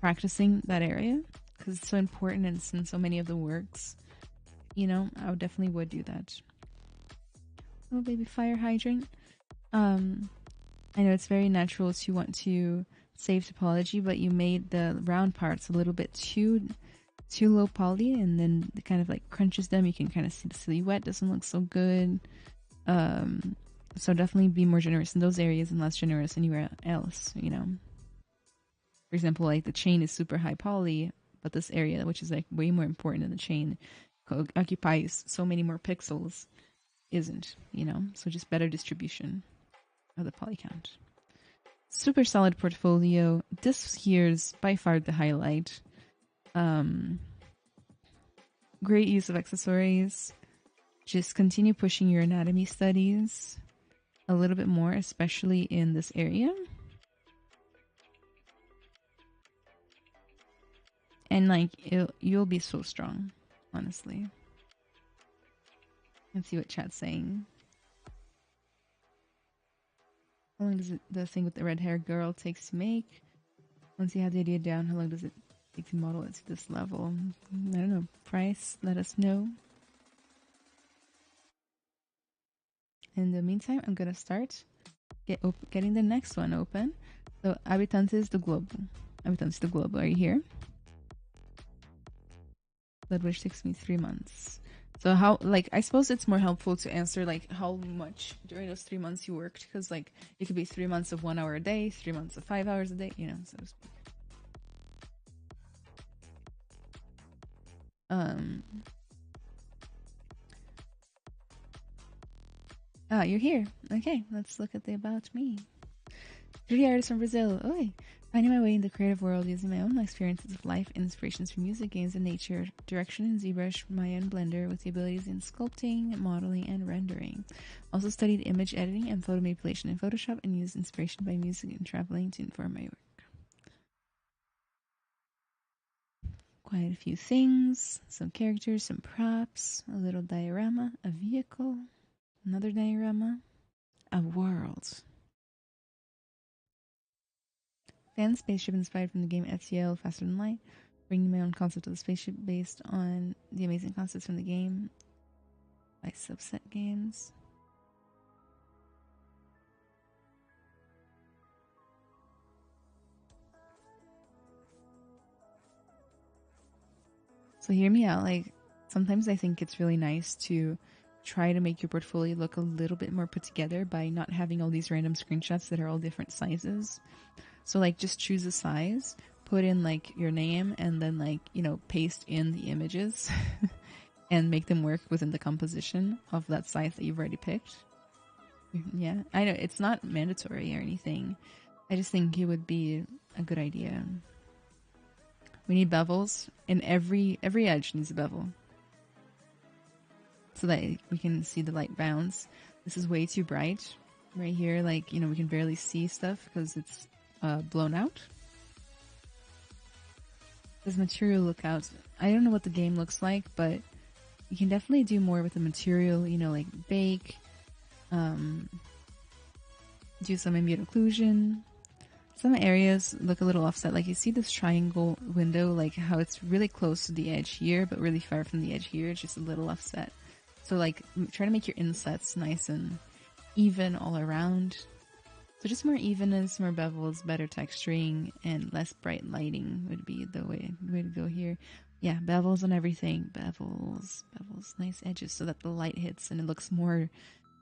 practicing that area because it's so important and it's in so many of the works. You know, I would definitely would do that. Oh, baby fire hydrant. I know it's very natural to want to save topology, but you made the round parts a little bit too low poly, and then it kind of like crunches them. You can kind of see the silhouette doesn't look so good. So definitely be more generous in those areas and less generous anywhere else. You know, for example, like the chain is super high poly, but this area, which is like way more important than the chain, occupies so many more pixels, isn't. You know, so just better distribution of the poly count. Super solid portfolio. This here's by far the highlight. Great use of accessories. Just continue pushing your anatomy studies a little bit more, especially in this area. And like you'll be so strong, honestly. Let's see what chat's saying. How long does the thing with the red hair girl takes to make? Once you have the idea down, how long does it take to model it to this level? I don't know. Price, let us know. In the meantime, I'm gonna start getting the next one open. So, Habitantes do Globo. Habitantes do Globo, are you here? That which takes me 3 months. So how, like, I suppose it's more helpful to answer like how much during those 3 months you worked, because like it could be 3 months of 1 hour a day, 3 months of 5 hours a day, you know, so to speak. You're here. Okay, let's look at the about me. Julia artist from Brazil. Oi! Finding my way in the creative world using my own experiences of life and inspirations from music, games, and nature. Direction in ZBrush, Maya, and Blender with the abilities in sculpting, modeling, and rendering. Also studied image editing and photo manipulation in Photoshop and used inspiration by music and traveling to inform my work. Quite a few things, some characters, some props, a little diorama, a vehicle, another diorama, a world. Fan spaceship inspired from the game FTL Faster Than Light, bringing my own concept of the spaceship based on the amazing concepts from the game by Subset Games. So hear me out, like sometimes I think it's really nice to try to make your portfolio look a little bit more put together by not having all these random screenshots that are all different sizes. So like just choose a size, put in like your name, and then like, you know, paste in the images and make them work within the composition of that size that you've already picked. Yeah, I know it's not mandatory or anything. I just think it would be a good idea. We need bevels, and every edge needs a bevel so that we can see the light bounce. This is way too bright right here. Like, we can barely see stuff because it's blown out. Does material look out? I don't know what the game looks like, but you can definitely do more with the material, like bake, do some ambient occlusion. Some areas look a little offset. Like you see this triangle window, like how it's really close to the edge here, but really far from the edge here. It's just a little offset. So like try to make your insets nice and even all around. So just more evenness, more bevels, better texturing, and less bright lighting would be the way to go here. Yeah, bevels on everything. Bevels, nice edges so that the light hits and it looks more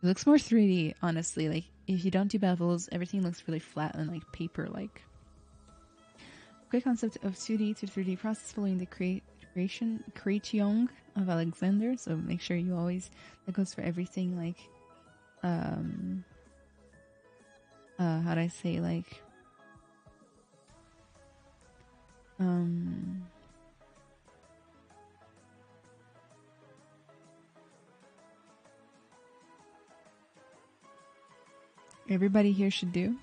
3D, honestly. Like if you don't do bevels, everything looks really flat and like paper-like. Great concept of 2D to 3D process following the creation of Alexander. So make sure you always, that goes for everything, like how do I say, like everybody here should do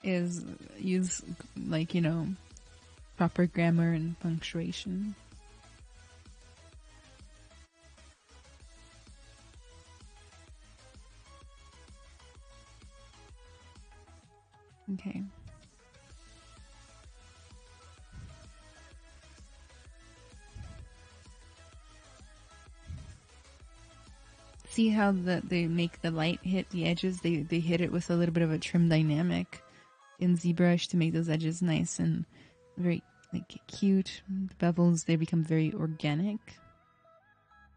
is use, like, proper grammar and punctuation. Okay. See how they make the light hit the edges? They hit it with a little bit of a trim dynamic in ZBrush to make those edges nice and very like cute. The bevels, they become very organic.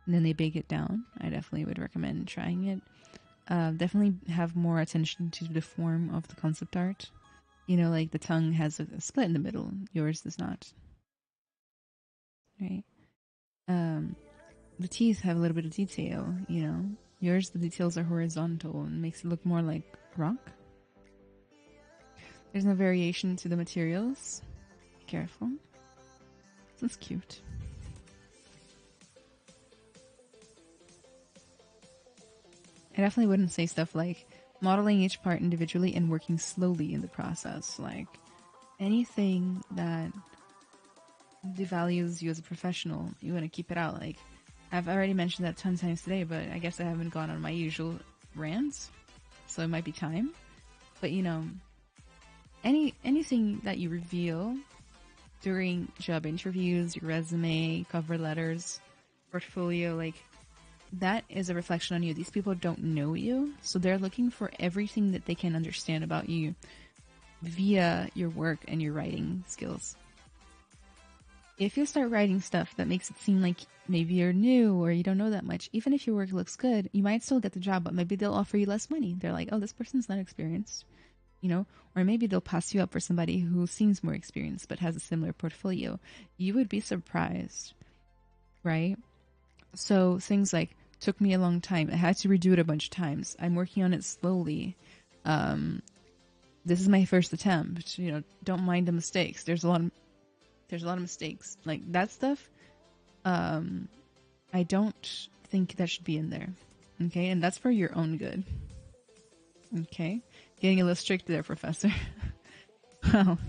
And then they bake it down. I definitely would recommend trying it. Definitely have more attention to the form of the concept art. Like the tongue has a split in the middle. Yours does not. Right? The teeth have a little bit of detail, Yours, the details are horizontal and makes it look more like rock. There's no variation to the materials. Be careful. That's cute. I definitely wouldn't say stuff like modeling each part individually and working slowly in the process. Like anything that devalues you as a professional, you want to keep it out. Like I've already mentioned that 10 times today, but I guess I haven't gone on my usual rants, so it might be time. But anything that you reveal during job interviews, your resume, cover letters, portfolio, like that is a reflection on you. These people don't know you, so they're looking for everything that they can understand about you via your work and your writing skills. If you start writing stuff that makes it seem like maybe you're new or you don't know that much, even if your work looks good, you might still get the job, but maybe they'll offer you less money. They're like, oh, this person's not experienced, or maybe they'll pass you up for somebody who seems more experienced but has a similar portfolio. You would be surprised, right? So things like, took me a long time. I had to redo it a bunch of times. I'm working on it slowly. This is my first attempt. Don't mind the mistakes. There's a lot of mistakes. Like that stuff, I don't think that should be in there. Okay? And that's for your own good. Okay? Getting a little strict there, Professor. Well,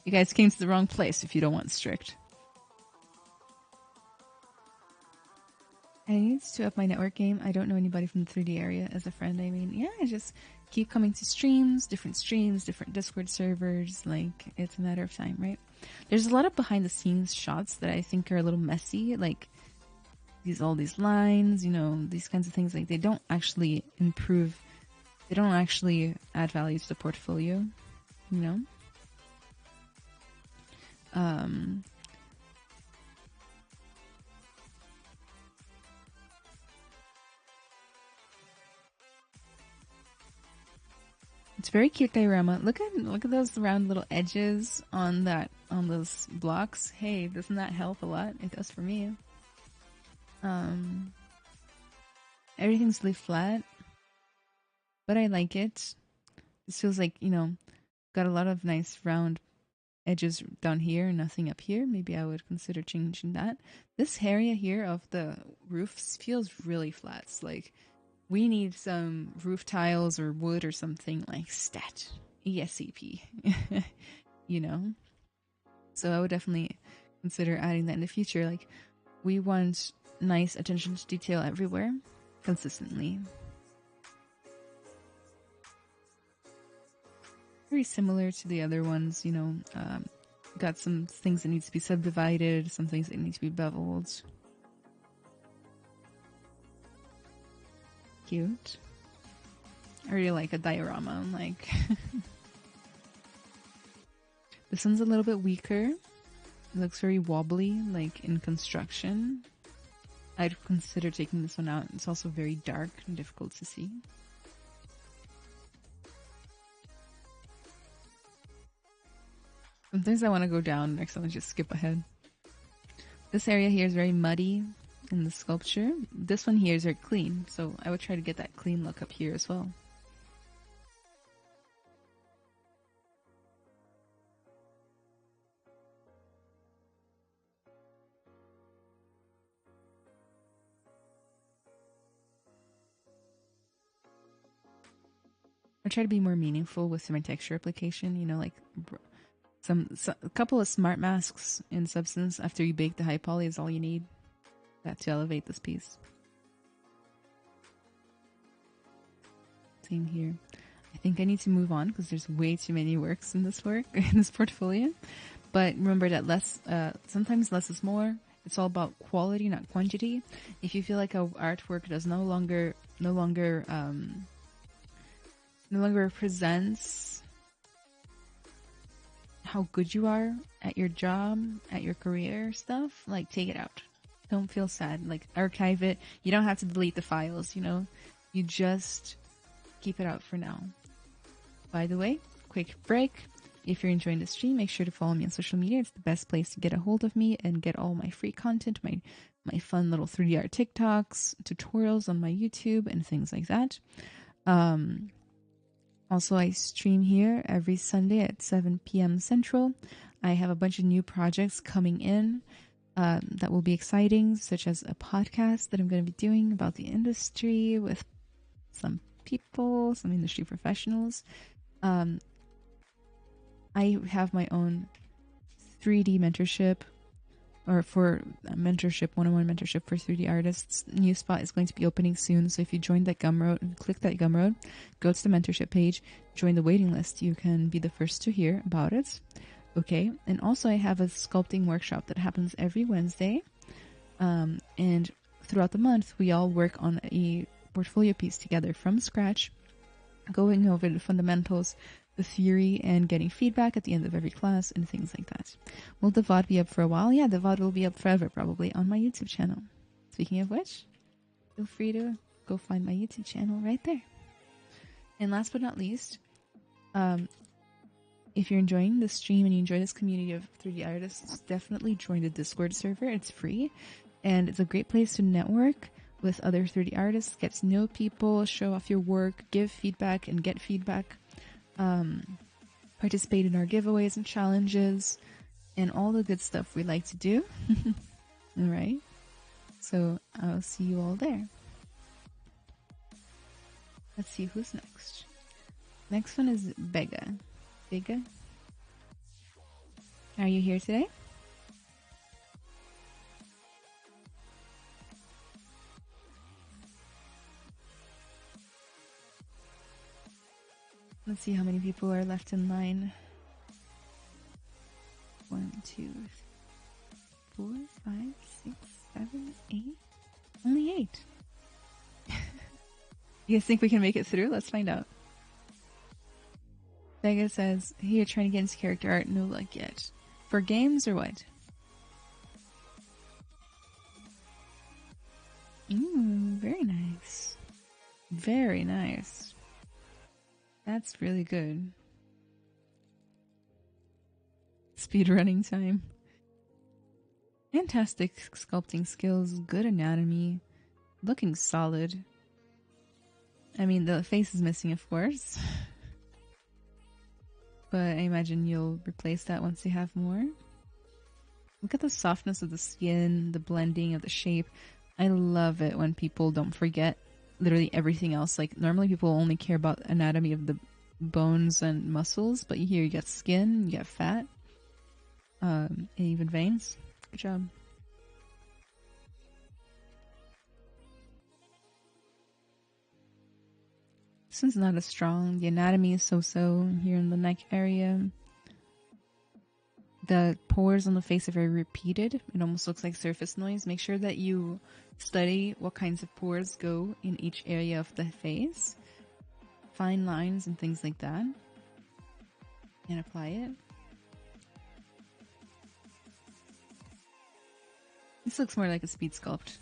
you guys came to the wrong place if you don't want strict. I need to up my network game. I don't know anybody from the 3D area as a friend. I mean, yeah, I just keep coming to streams, different Discord servers. Like, it's a matter of time, right? There's a lot of behind the scenes shots that I think are a little messy. Like, all these lines, these kinds of things. Like, they don't actually improve. They don't actually add value to the portfolio, It's very cute diorama. Look at those round little edges on those blocks. Hey, doesn't that help a lot? It does for me. Everything's really flat, but I like it. This feels like, Got a lot of nice round edges down here, nothing up here. Maybe I would consider changing that. This area here of the roofs feels really flat. It's like we need some roof tiles or wood or something like stat. ASAP. You know? So I would definitely consider adding that in the future. Like, we want nice attention to detail everywhere, consistently. Very similar to the other ones, you know. Got some things that need to be subdivided, some things that need to be beveled. Cute. I really like a diorama. Like, this one's a little bit weaker. It looks very wobbly, like in construction. I'd consider taking this one out. It's also very dark and difficult to see. Sometimes I want to go down, next time I just skip ahead. This area here is very muddy in the sculpture. This one here is very clean, so I would try to get that clean look up here as well. I try to be more meaningful with my texture application, you know, like a couple of smart masks in Substance after you bake the high poly is all you need. That to elevate this piece. Same here. I think I need to move on because there's way too many works in this portfolio. But remember that sometimes less is more. It's all about quality, not quantity. If you feel like a artwork does no longer represents how good you are at your job, at your career stuff, like, take it out. Don't feel sad. Like, archive it. You don't have to delete the files, you know? You just keep it out for now. By the way, quick break. If you're enjoying the stream, make sure to follow me on social media. It's the best place to get a hold of me and get all my free content, my fun little 3D art TikToks, tutorials on my YouTube, and things like that. Also, I stream here every Sunday at 7 p.m. Central. I have a bunch of new projects coming in that will be exciting, such as a podcast that I'm going to be doing about the industry with some people, some industry professionals. I have my own 3D mentorship, or for mentorship, one-on-one mentorship for 3D artists. New spot is going to be opening soon, so if you join that Gumroad and click that Gumroad, go to the mentorship page, join the waiting list. You can be the first to hear about it. Okay, and also I have a sculpting workshop that happens every Wednesday, and throughout the month we all work on a portfolio piece together from scratch, going over the fundamentals, the theory, and getting feedback at the end of every class and things like that. Will the VOD be up for a while? Yeah, the VOD will be up forever probably on my YouTube channel. Speaking of which, feel free to go find my YouTube channel right there. And last but not least, if you're enjoying the stream and you enjoy this community of 3D artists, definitely join the Discord server. It's free, and it's a great place to network with other 3D artists, get to know people, show off your work, give feedback and get feedback, participate in our giveaways and challenges, and all the good stuff we like to do. Alright, so I'll see you all there. Let's see who's next. Next one is Bega. Bega, are you here today? Let's see how many people are left in line. 1, 2, 4, 5, 6, 7, 8. Only 8. You guys think we can make it through? Let's find out. Vega says, hey, you're trying to get into character art. No luck yet. For games or what? Very nice. Very nice. That's really good. Speedrunning time. Fantastic sculpting skills, good anatomy, looking solid. I mean, the face is missing, of course. but I imagine you'll replace that once you have more. Look at the softness of the skin, the blending of the shape. I love it when people don't forget literally everything else. Like, normally people only care about anatomy of the bones and muscles, but here you get skin, you get fat, and even veins. Good job. This one's not as strong. The anatomy is so-so here in the neck area. The pores on the face are very repeated. It almost looks like surface noise. Make sure that you study what kinds of pores go in each area of the face. Fine lines and things like that. And apply it. This looks more like a speed sculpt.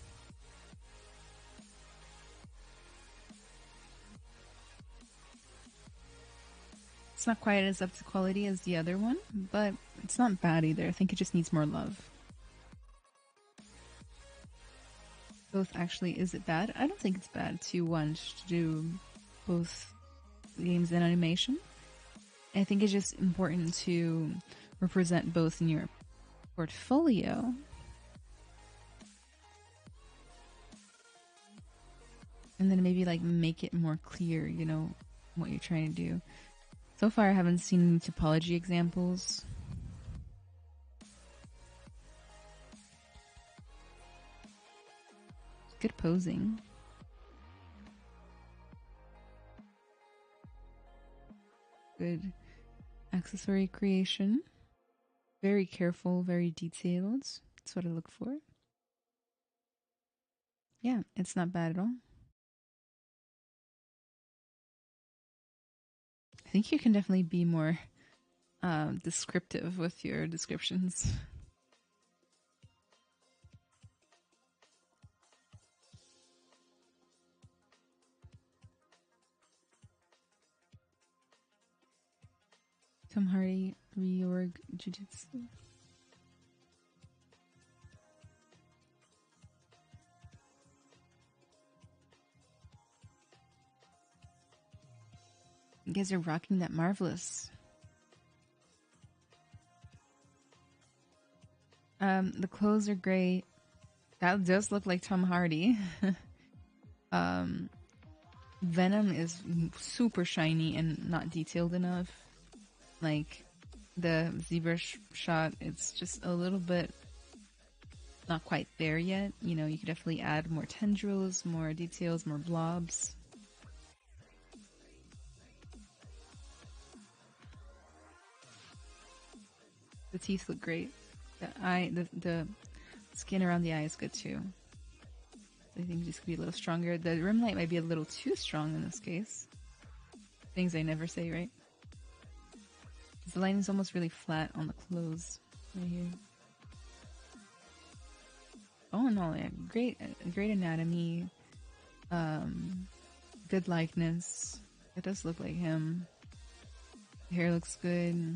It's not quite as up to quality as the other one, but it's not bad either. I think it just needs more love. Both actually, is it bad? I don't think it's bad to want to do both games and animation. I think it's just important to represent both in your portfolio. And then maybe like make it more clear, you know, what you're trying to do. So far I haven't seen topology examples. Good posing. Good accessory creation. Very careful, very detailed. That's what I look for. Yeah, it's not bad at all. I think you can definitely be more descriptive with your descriptions. Tom Hardy reorg jujitsu. You guys are rocking that marvelous. The clothes are great. That does look like Tom Hardy. Venom is super shiny and not detailed enough. Like the zebra shot, it's just a little bit not quite there yet. You know, you could definitely add more tendrils, more details, more blobs. The teeth look great. The skin around the eye is good too. I think this could be a little stronger. The rim light might be a little too strong in this case. Things I never say, right? The line is almost really flat on the clothes right here. Oh no, yeah, great anatomy. Good likeness. It does look like him. The hair looks good.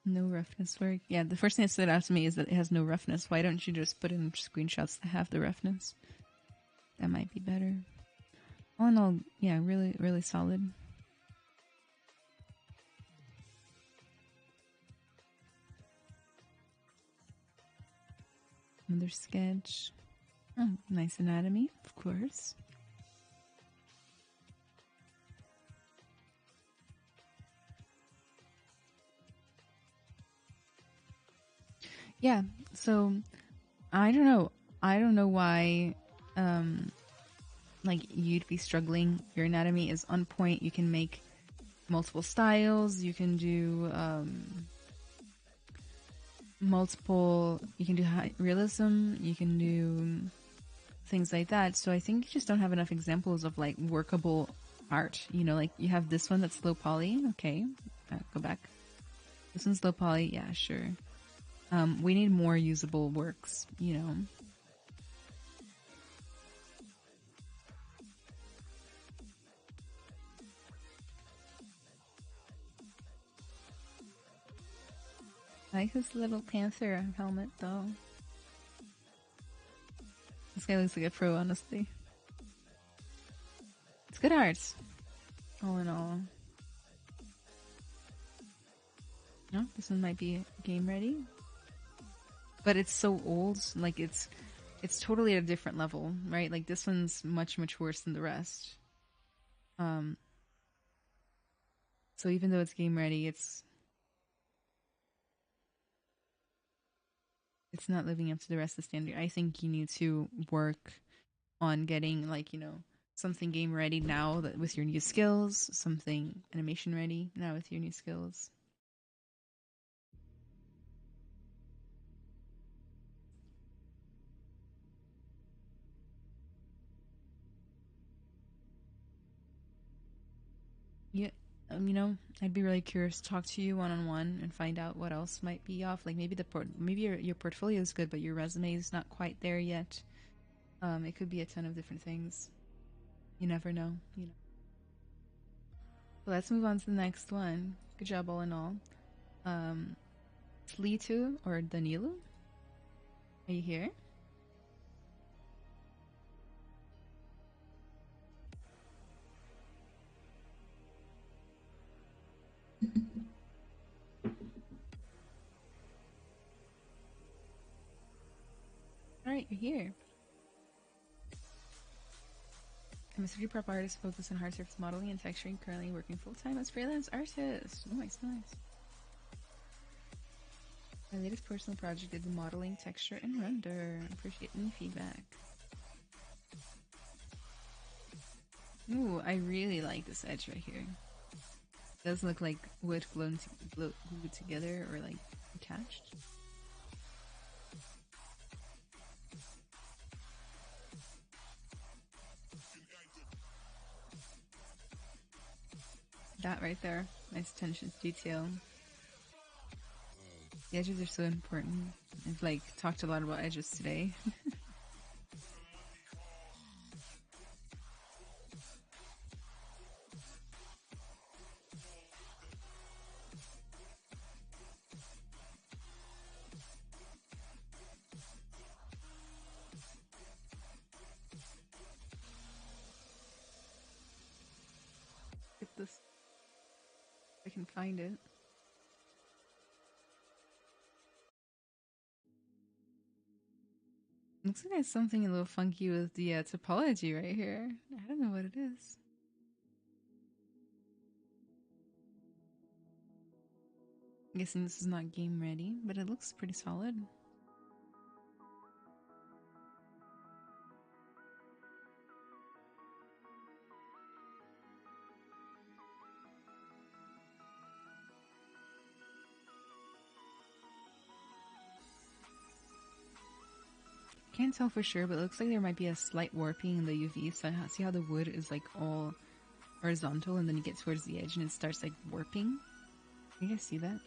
No roughness work. Yeah, the first thing that stood out to me is that it has no roughness. Why don't you just put in screenshots that have the roughness? That might be better. All in all, yeah, really, really solid. Another sketch. Oh, nice anatomy, of course. Yeah, so I don't know. I don't know why like you'd be struggling. Your anatomy is on point. You can make multiple styles. You can do you can do high realism. You can do things like that. So I think you just don't have enough examples of like workable art. You know, like you have this one that's low poly. Okay, go back. This one's low poly. Yeah, sure. We need more usable works, you know. I like his little panther helmet though. This guy looks like a pro, honestly. It's good art, all in all. No, this one might be game ready, but it's so old. Like it's totally at a different level, right? Like this one's much worse than the rest. So even though it's game ready, it's not living up to the rest of the standard. I think you need to work on getting like, something game ready now that with your new skills, something animation ready now with your new skills. Yeah, I'd be really curious to talk to you one on one and find out what else might be off. Like maybe maybe your portfolio is good, but your resume is not quite there yet. It could be a ton of different things. You never know. But let's move on to the next one. Good job, all in all. Slitu or Danilu, are you here? All right, you're here. I'm a 3D prop artist focused on hard surface modeling and texturing, currently working full-time as freelance artist. Nice. My latest personal project is modeling, texture, and render. Appreciate any feedback. Ooh, I really like this edge right here. It does look like wood glued together or like attached. That right there, nice attention to detail. The edges are so important. I've like talked a lot about edges today. Get this. If I can find it. Looks like there's something a little funky with the topology right here. I don't know what it is. I'm guessing this is not game ready, but it looks pretty solid. Can't tell for sure, but it looks like there might be a slight warping in the UV. So see how the wood is like all horizontal, and then you get towards the edge and it starts like warping. Can you guys see that?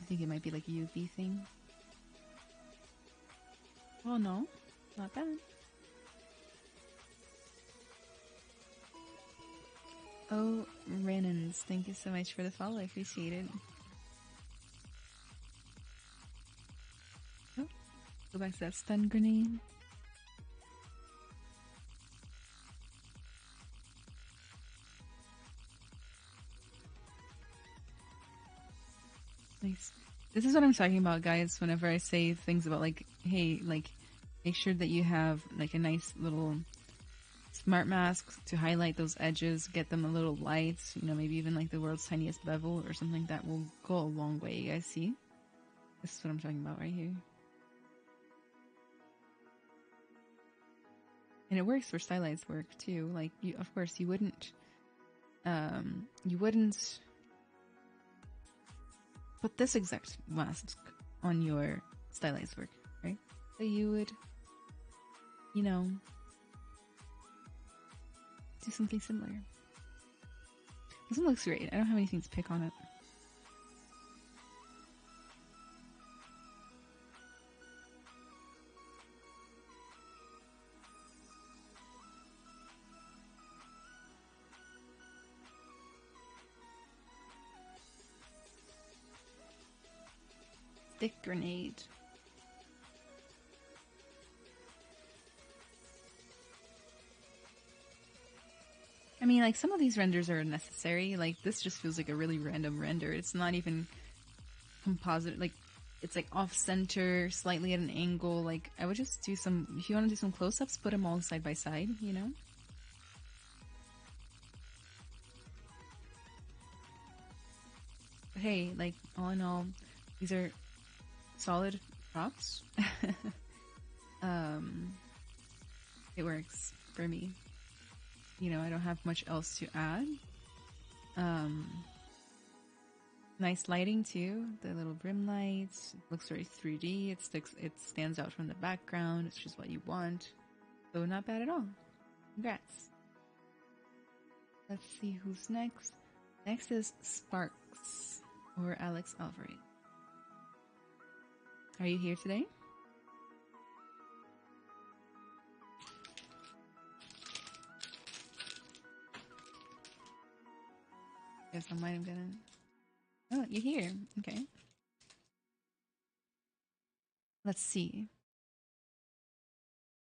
I think it might be like a UV thing. Oh no, not bad. Oh, Renans, thank you so much for the follow. I appreciate it. Oh, go back to that stun grenade. Nice. This is what I'm talking about, guys. Whenever I say things about like, hey, like, make sure that you have like a nice little smart mask to highlight those edges, get them a little light. Maybe even like the world's tiniest bevel or something that will go a long way. You guys see? This is what I'm talking about right here. And it works for stylized work too. Like, of course, you wouldn't put this exact mask on your stylized work, right? So you would, do something similar. This one looks great. I don't have anything to pick on it. Stick grenade. I mean, like, some of these renders are unnecessary. Like, this just feels like a really random render. It's not even composite. Like, it's like off center, slightly at an angle. Like, I would just do some, if you want to do some close ups, put them all side by side, you know? But hey, like, all in all, these are solid props. It works for me. You know, I don't have much else to add. Nice lighting too. The little brim lights. It looks very 3D. It stands out from the background. It's just what you want. So not bad at all. Congrats. Let's see who's next. Next is Sparks or Alex Alvarez. Are you here today? Guess I might have done. Oh, you're here. Okay. Let's see.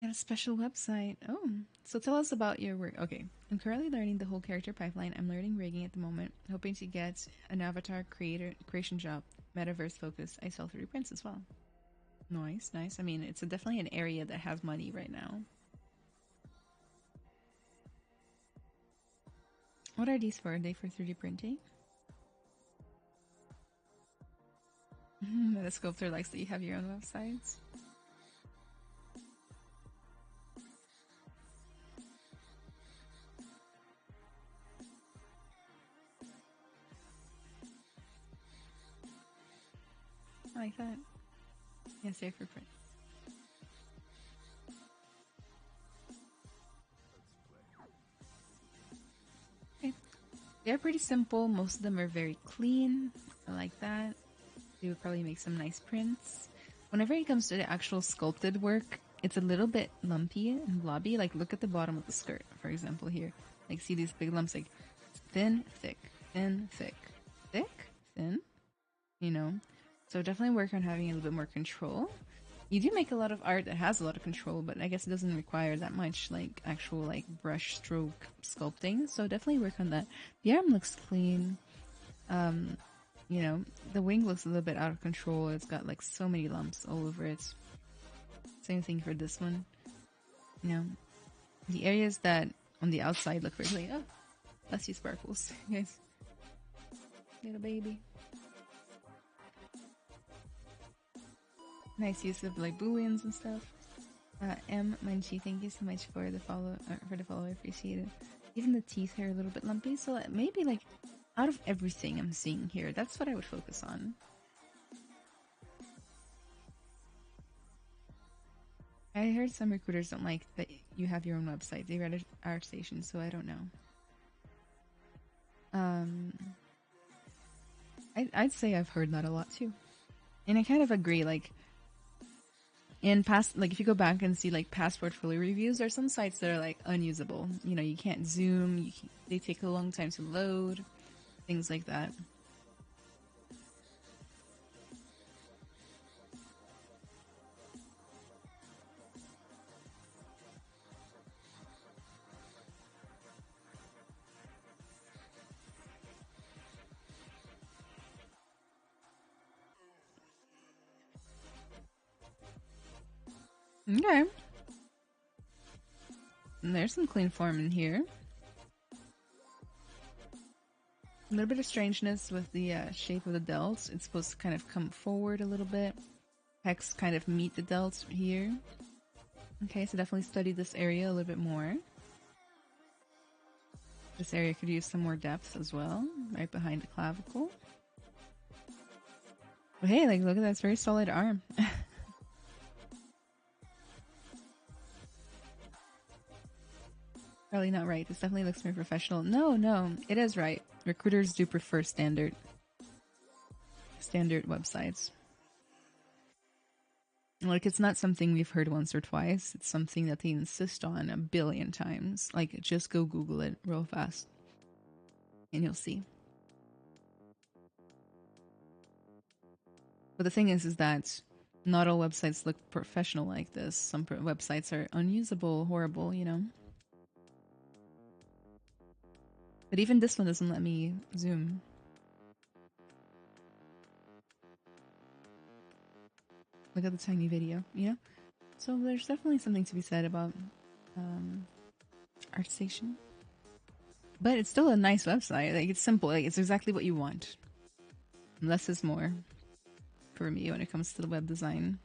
Got a special website. Oh, so tell us about your work. Okay, I'm currently learning the whole character pipeline. I'm learning rigging at the moment, hoping to get an avatar creation job, metaverse focus. I sell 3D prints as well. Nice, nice. I mean, it's definitely an area that has money right now. What are these for? Are they for 3D printing? The sculptor likes that you have your own websites. I like that. Yeah, safe for print. Okay. They're pretty simple. Most of them are very clean. I like that. They would probably make some nice prints. Whenever it comes to the actual sculpted work, it's a little bit lumpy and blobby. Like, look at the bottom of the skirt, for example, here. Like, see these big lumps, like thin, thick, thin, thick, thick, thin, you know? So definitely work on having a little bit more control. You do make a lot of art that has a lot of control, but I guess it doesn't require that much, like, actual, like, brush stroke sculpting. So definitely work on that. The arm looks clean. You know, the wing looks a little bit out of control. It's got like so many lumps all over it. Same thing for this one. You know, the areas that on the outside look very clean. Oh, bless you, Sparkles, guys. Little baby. Nice use of like booleans and stuff. M Munchie, thank you so much for the follow. I appreciate it. Even the teeth are a little bit lumpy, so maybe like out of everything I'm seeing here, that's what I would focus on. I heard some recruiters don't like that you have your own website. They read our station, so I don't know. I'd say I've heard that a lot too, and I kind of agree. Like in past, like if you go back and see like past portfolio reviews, there are some sites that are like unusable. You know, you can't zoom. They take a long time to load. Things like that. Okay. And there's some clean form in here. A little bit of strangeness with the shape of the delts. It's supposed to kind of come forward a little bit. Pecs kind of meet the delts here. Okay, so definitely study this area a little bit more. This area could use some more depth as well, right behind the clavicle. But hey, like, look at that, it's very solid arm. Probably not right. This definitely looks more professional. No, it is right. Recruiters do prefer standard websites. Like, it's not something we've heard once or twice. It's something that they insist on a billion times. Like, just go Google it real fast, and you'll see. But the thing is that not all websites look professional like this. Some websites are unusable, horrible, you know. But even this one doesn't let me zoom. Look at the tiny video, you know? So there's definitely something to be said about ArtStation. But it's still a nice website. Like, it's simple. Like, it's exactly what you want. Less is more for me when it comes to the web design.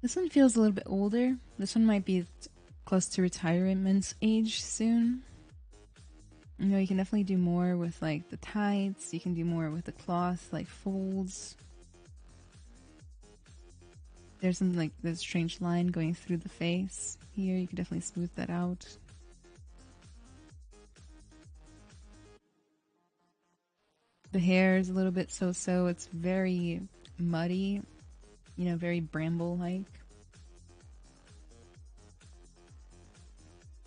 This one feels a little bit older. This one might be close to retirement age soon. You know, you can definitely do more with like the tights. You can do more with the cloth, like folds. There's some like this strange line going through the face here. You can definitely smooth that out. The hair is a little bit so-so. It's very muddy, you know, very bramble-like.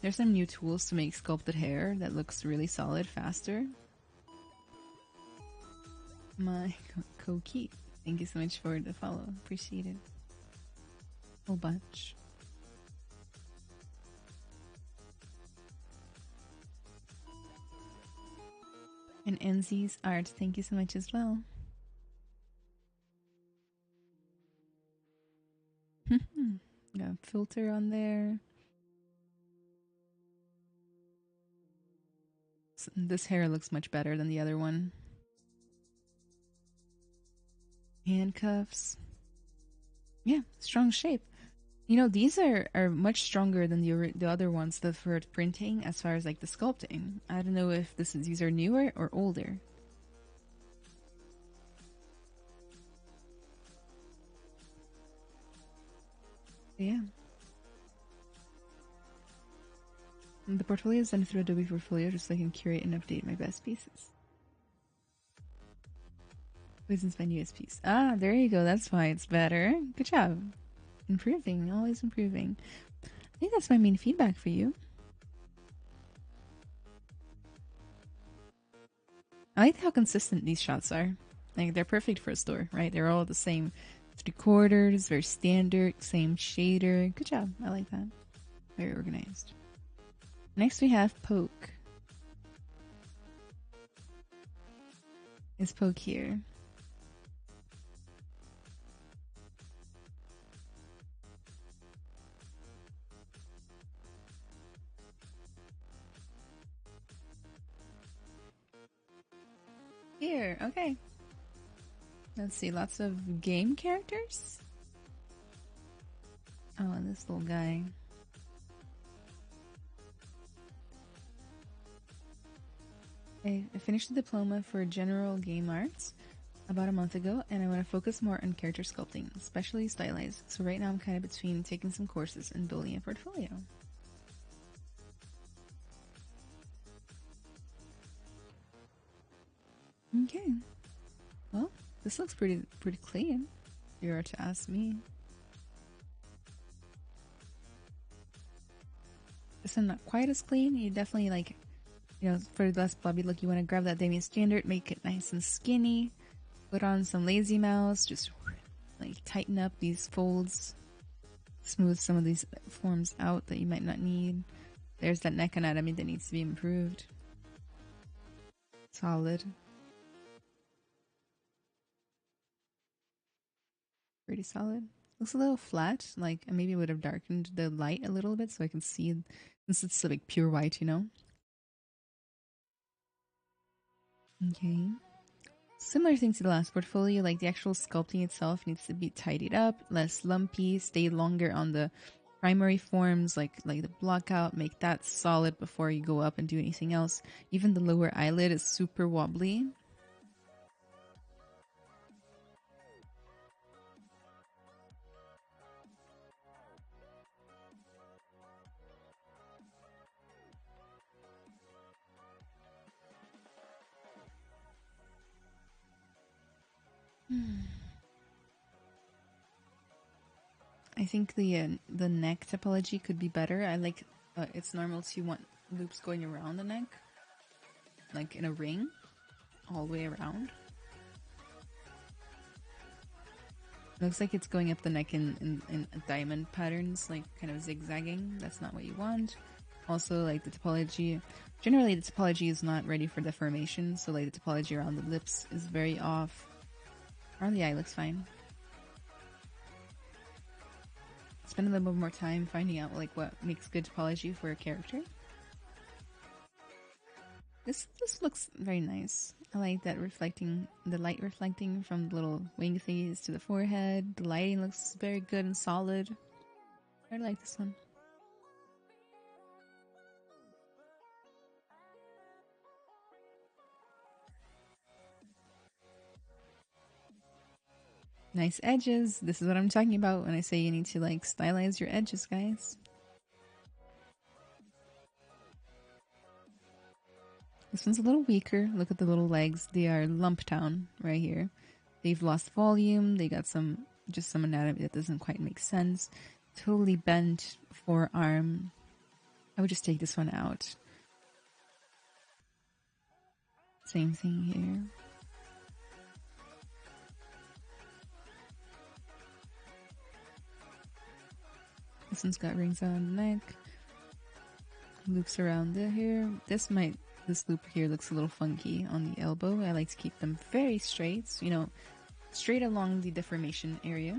There's some new tools to make sculpted hair that looks really solid faster. My Koki, thank you so much for the follow. Appreciate it. Whole bunch. And Enzi's art, thank you so much as well. Got a filter on there. This hair looks much better than the other one. Handcuffs. Yeah, strong shape. You know, these are much stronger than the other ones that for printing as far as like the sculpting. I don't know if these are newer or older. Yeah. And the portfolio is done through Adobe Portfolio just so I can curate and update my best pieces. Poison's my newest piece. Ah, there you go. That's why it's better. Good job. Improving, always improving. I think that's my main feedback for you. I like how consistent these shots are. Like, they're perfect for a store, right? They're all the same 3/4, very standard, same shader. Good job. I like that. Very organized. Next we have Poke. Is Poke here? Here, okay. Let's see, lots of game characters. Oh, and this little guy. I finished the diploma for general game arts about a month ago, and I want to focus more on character sculpting, especially stylized. So right now I'm kind of between taking some courses and building a portfolio. Okay. Well, this looks pretty clean. If you were to ask me. This one not quite as clean. You definitely like, you know, for the less blobby look, you want to grab that Damien Standard, make it nice and skinny. Put on some Lazy Mouse, just like tighten up these folds, smooth some of these forms out that you might not need. There's that neck anatomy that needs to be improved. Solid. Pretty solid. Looks a little flat, like I maybe would have darkened the light a little bit so I can see, since it's like pure white, you know? Okay. Similar thing to the last portfolio, like the actual sculpting itself needs to be tidied up, less lumpy, stay longer on the primary forms, like the block out, make that solid before you go up and do anything else. Even the lower eyelid is super wobbly. I I think the neck topology could be better. I like it's normal to want loops going around the neck, like in a ring, all the way around. Looks like it's going up the neck in diamond patterns, like kind of zigzagging. That's not what you want. Also, like the topology, generally the topology is not ready for deformation, so like the topology around the lips is very off. Around the eye looks fine. Spend a little bit more time finding out like what makes good topology for a character. This looks very nice. I like that reflecting, the light reflecting from the little wing thingies to the forehead. The lighting looks very good and solid. I like this one. Nice edges. This is what I'm talking about when I say you need to like stylize your edges, guys. This one's a little weaker. Look at the little legs. They are lump town right here. They've lost volume. They got some anatomy that doesn't quite make sense. Totally bent forearm. I would just take this one out. Same thing here. This one's got rings on the neck. Loops around the hair. This loop here looks a little funky on the elbow. I like to keep them very straight, you know, straight along the deformation area.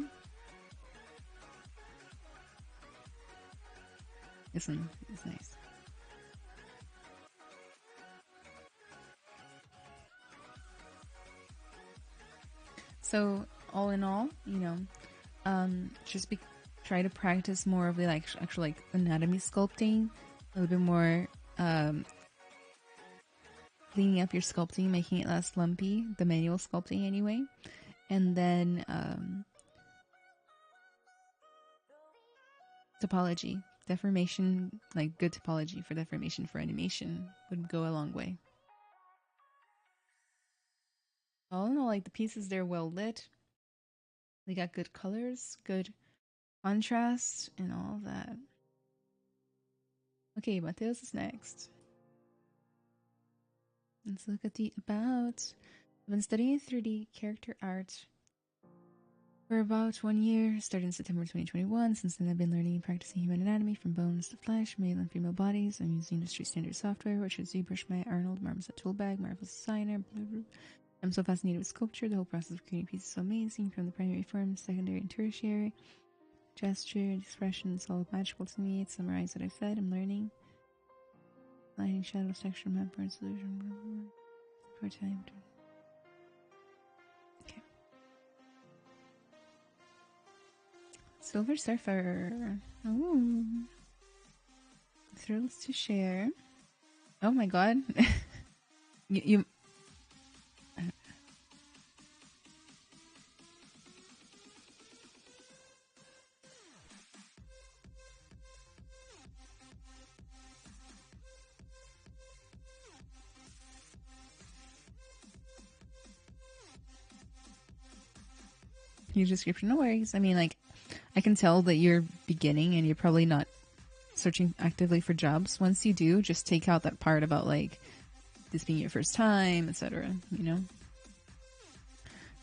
This one is nice. So all in all, you know, try to practice more of the actual like anatomy sculpting, a little bit more cleaning up your sculpting, making it less lumpy, the manual sculpting anyway. And then topology, deformation, like good topology for deformation for animation would go a long way. All in all, like the pieces, they're well lit. They got good colors, good contrast, and all of that. Okay, Mateos is next. Let's look at the about. I've been studying 3D character art for about 1 year, started in September 2021. Since then, I've been learning and practicing human anatomy from bones to flesh, male and female bodies. I'm using industry standard software, which is ZBrush, Maya Arnold, Marmoset Toolbag, Marvelous Designer, I'm so fascinated with sculpture. The whole process of creating pieces is so amazing, from the primary form, secondary, and tertiary. Gesture and expression, it's all magical to me. To summarize what I've said, I'm learning. Lighting, shadows, texture, map, resolution, for time. Okay. Silver Surfer. Ooh. Thrills to share. Oh my god. you your description, no worries. I mean, like, I can tell that you're beginning and you're probably not searching actively for jobs. Once you do, just take out that part about like this being your first time, etc. You know,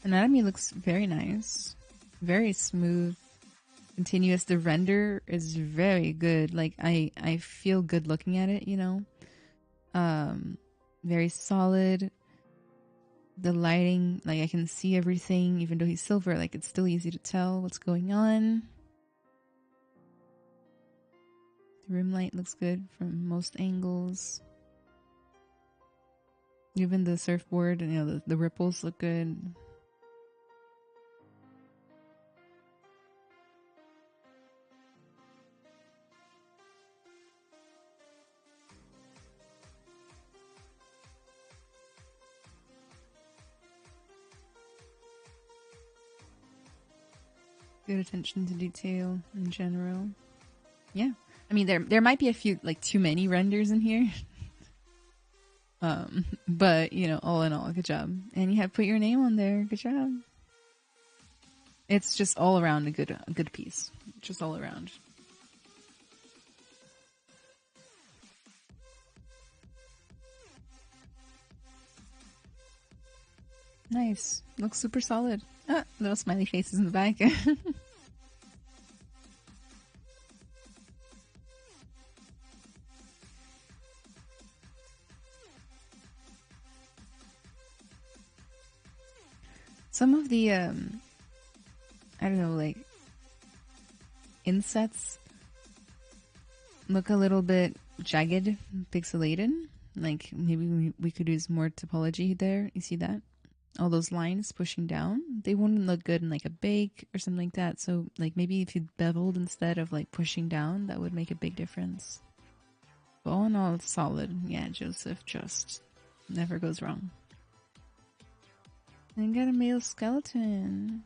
anatomy looks very nice, very smooth, continuous. The render is very good. Like I feel good looking at it. You know, very solid. The lighting, like I can see everything, even though he's silver, like it's still easy to tell what's going on. The rim light looks good from most angles. Even the surfboard, and you know, the ripples look good. Good attention to detail in general. Yeah. I mean, there might be a few, like, too many renders in here. But, you know, all in all, good job. And you have put your name on there. Good job. It's just all around a good piece. just all around. Nice. Looks super solid. Ah, little smiley faces in the back. Some of the, I don't know, like, insets look a little bit jagged, pixelated. Like, maybe we could use more topology there. You see that? All those lines pushing down, they wouldn't look good in like a bake or something like that. So like maybe if you beveled instead of like pushing down, that would make a big difference. But all in all, it's solid. Yeah, Joseph just never goes wrong. And got a male skeleton.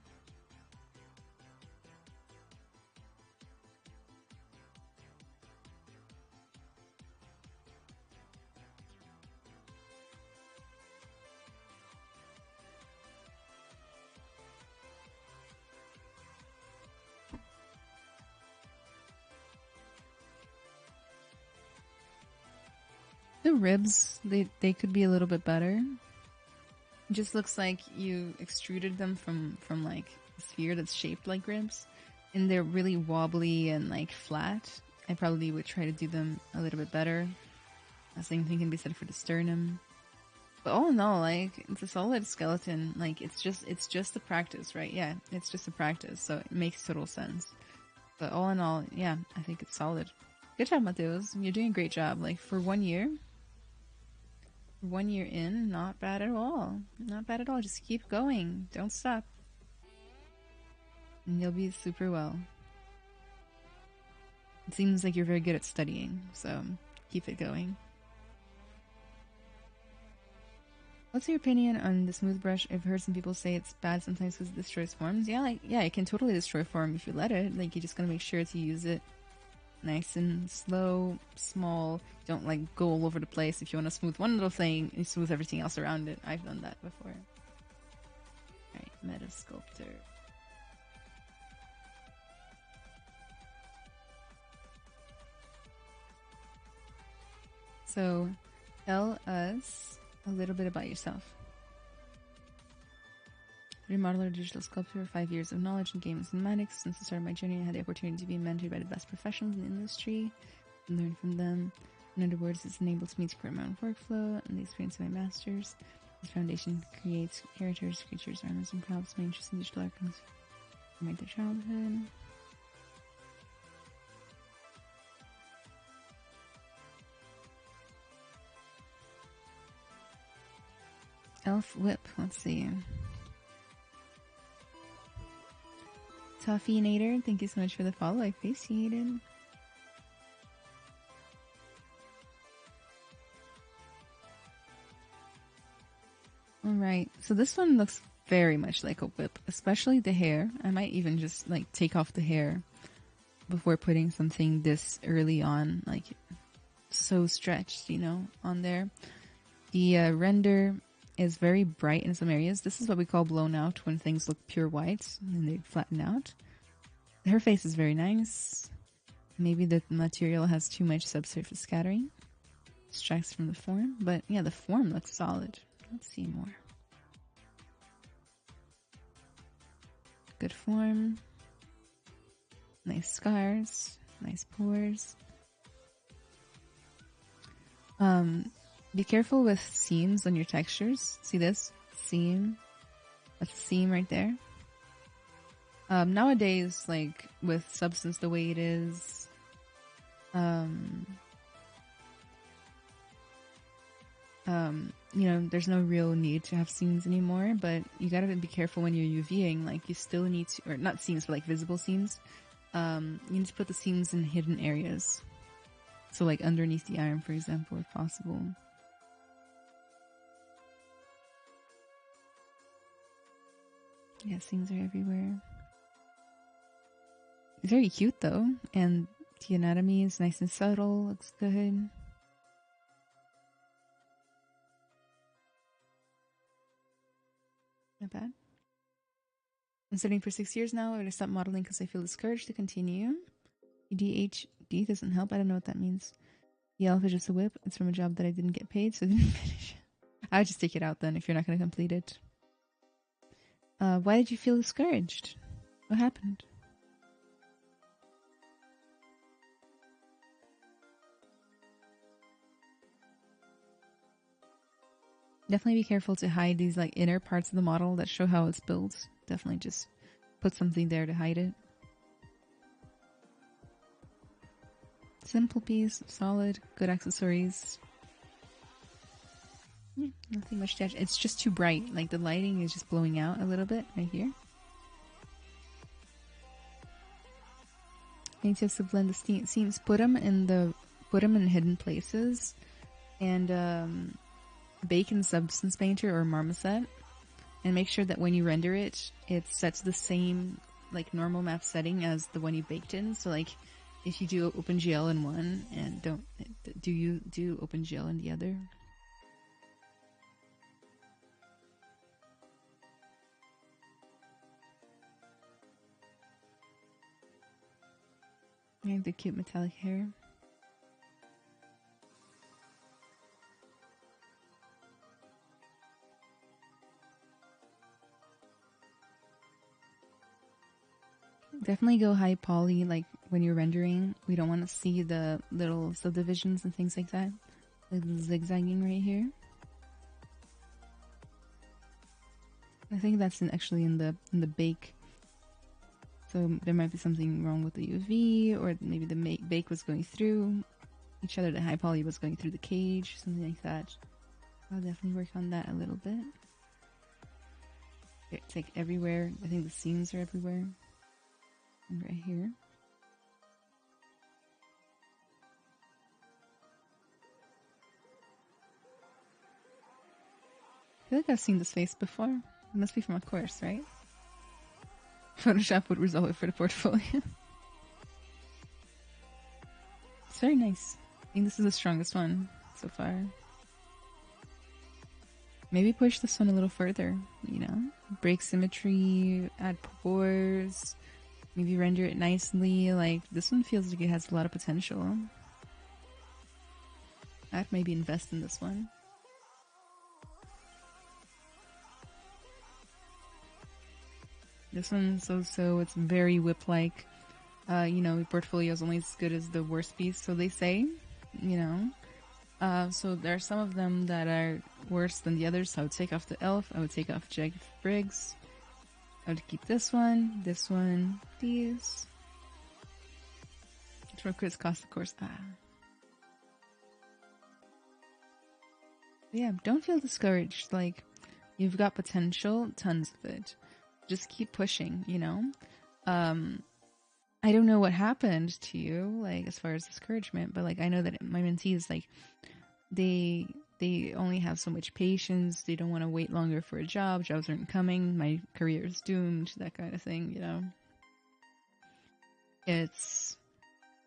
The ribs, they could be a little bit better. It just looks like you extruded them from like a sphere that's shaped like ribs, and they're really wobbly and like flat. I probably would try to do them a little bit better. The same thing can be said for the sternum. But all in all, like, it's a solid skeleton. Like, it's just a practice, right? Yeah, it's just a practice, so it makes total sense. But all in all, yeah, I think it's solid. Good job, Mateus. You're doing a great job. Like, for 1 year in, not bad at all. Not bad at all. Just keep going. Don't stop. And you'll be super well. It seems like you're very good at studying, so keep it going. What's your opinion on the smooth brush? I've heard some people say it's bad sometimes because it destroys forms. Yeah, like, yeah, it can totally destroy form if you let it. Like, you just gotta make sure to use it nice and slow, small. Don't like go all over the place. If you want to smooth one little thing, you smooth everything else around it. I've done that before. Alright, Meta Sculptor. So, tell us a little bit about yourself. Remodeler, digital sculptor, 5 years of knowledge in game and cinematics. Since the start of my journey, I had the opportunity to be mentored by the best professionals in the industry and learn from them. In other words, it's enabled me to create my own workflow and the experience of my masters. This foundation creates characters, creatures, armors, and props. My interest in digital art comes from my childhood. Elf Whip, let's see. Toffee-nator, thank you so much for the follow. I appreciate it. Alright, so this one looks very much like a whip, especially the hair. I might even just like take off the hair before putting something this early on, like so stretched, you know, on there. The render is very bright in some areas. This is what we call blown out, when things look pure white and they flatten out. Her face is very nice. Maybe the material has too much subsurface scattering. Distracts from the form, but yeah, the form looks solid. Let's see more. Good form. Nice scars. Nice pores. Be careful with seams on your textures. See this? Seam. That's a seam right there. Nowadays, like, with Substance the way it is, you know, there's no real need to have seams anymore, but you gotta be careful when you're UVing. Like, you still need to, or not seams, but like visible seams. You need to put the seams in hidden areas. So like underneath the arm, for example, if possible. Yeah, seams are everywhere. Very cute though, and the anatomy is nice and subtle, looks good. Not bad. I'm studying for 6 years now. I'm going to stop modeling because I feel discouraged to continue. ADHD doesn't help. I don't know what that means. The elf is just a whip. It's from a job that I didn't get paid, so I didn't finish. I would just take it out then if you're not going to complete it. Why did you feel discouraged? What happened? Definitely be careful to hide these like inner parts of the model that show how it's built. Definitely just put something there to hide it. Simple piece, solid, good accessories. Yeah, nothing much to add. It's just too bright. Like the lighting is just blowing out a little bit right here. Any tips to blend the seams? Put them in hidden places, and bake in Substance Painter or Marmoset, and make sure that when you render it, it's set to the same like normal map setting as the one you baked in. So like, if you do OpenGL in one and do OpenGL in the other. I have the cute metallic hair. Definitely go high poly, like when you're rendering. We don't want to see the little subdivisions and things like that. Like the zigzagging right here. I think that's actually in the bake. So there might be something wrong with the UV, or maybe the bake was going through each other. The high poly was going through the cage, something like that. I'll definitely work on that a little bit. It's like everywhere. I think the seams are everywhere. And right here. I feel like I've seen this face before. It must be from a course, right? Photoshop would resolve it for the portfolio. It's very nice. I think this is the strongest one so far. Maybe push this one a little further, you know? Break symmetry, add pores, maybe render it nicely. Like, this one feels like it has a lot of potential. I'd maybe invest in this one. This one's also, it's very whip-like. You know, portfolio is only as good as the worst piece, so they say, you know. So there are some of them that are worse than the others. So I would take off the elf. I would take off Jagged Briggs. I would keep this one, these. For Chris cost, of course. Yeah, don't feel discouraged. Like, you've got potential, tons of it. Just keep pushing, you know? I don't know what happened to you, like, as far as discouragement, but, like, I know that my mentees, like, they only have so much patience. They don't want to wait longer for a job. Jobs aren't coming. My career is doomed, that kind of thing, you know? It's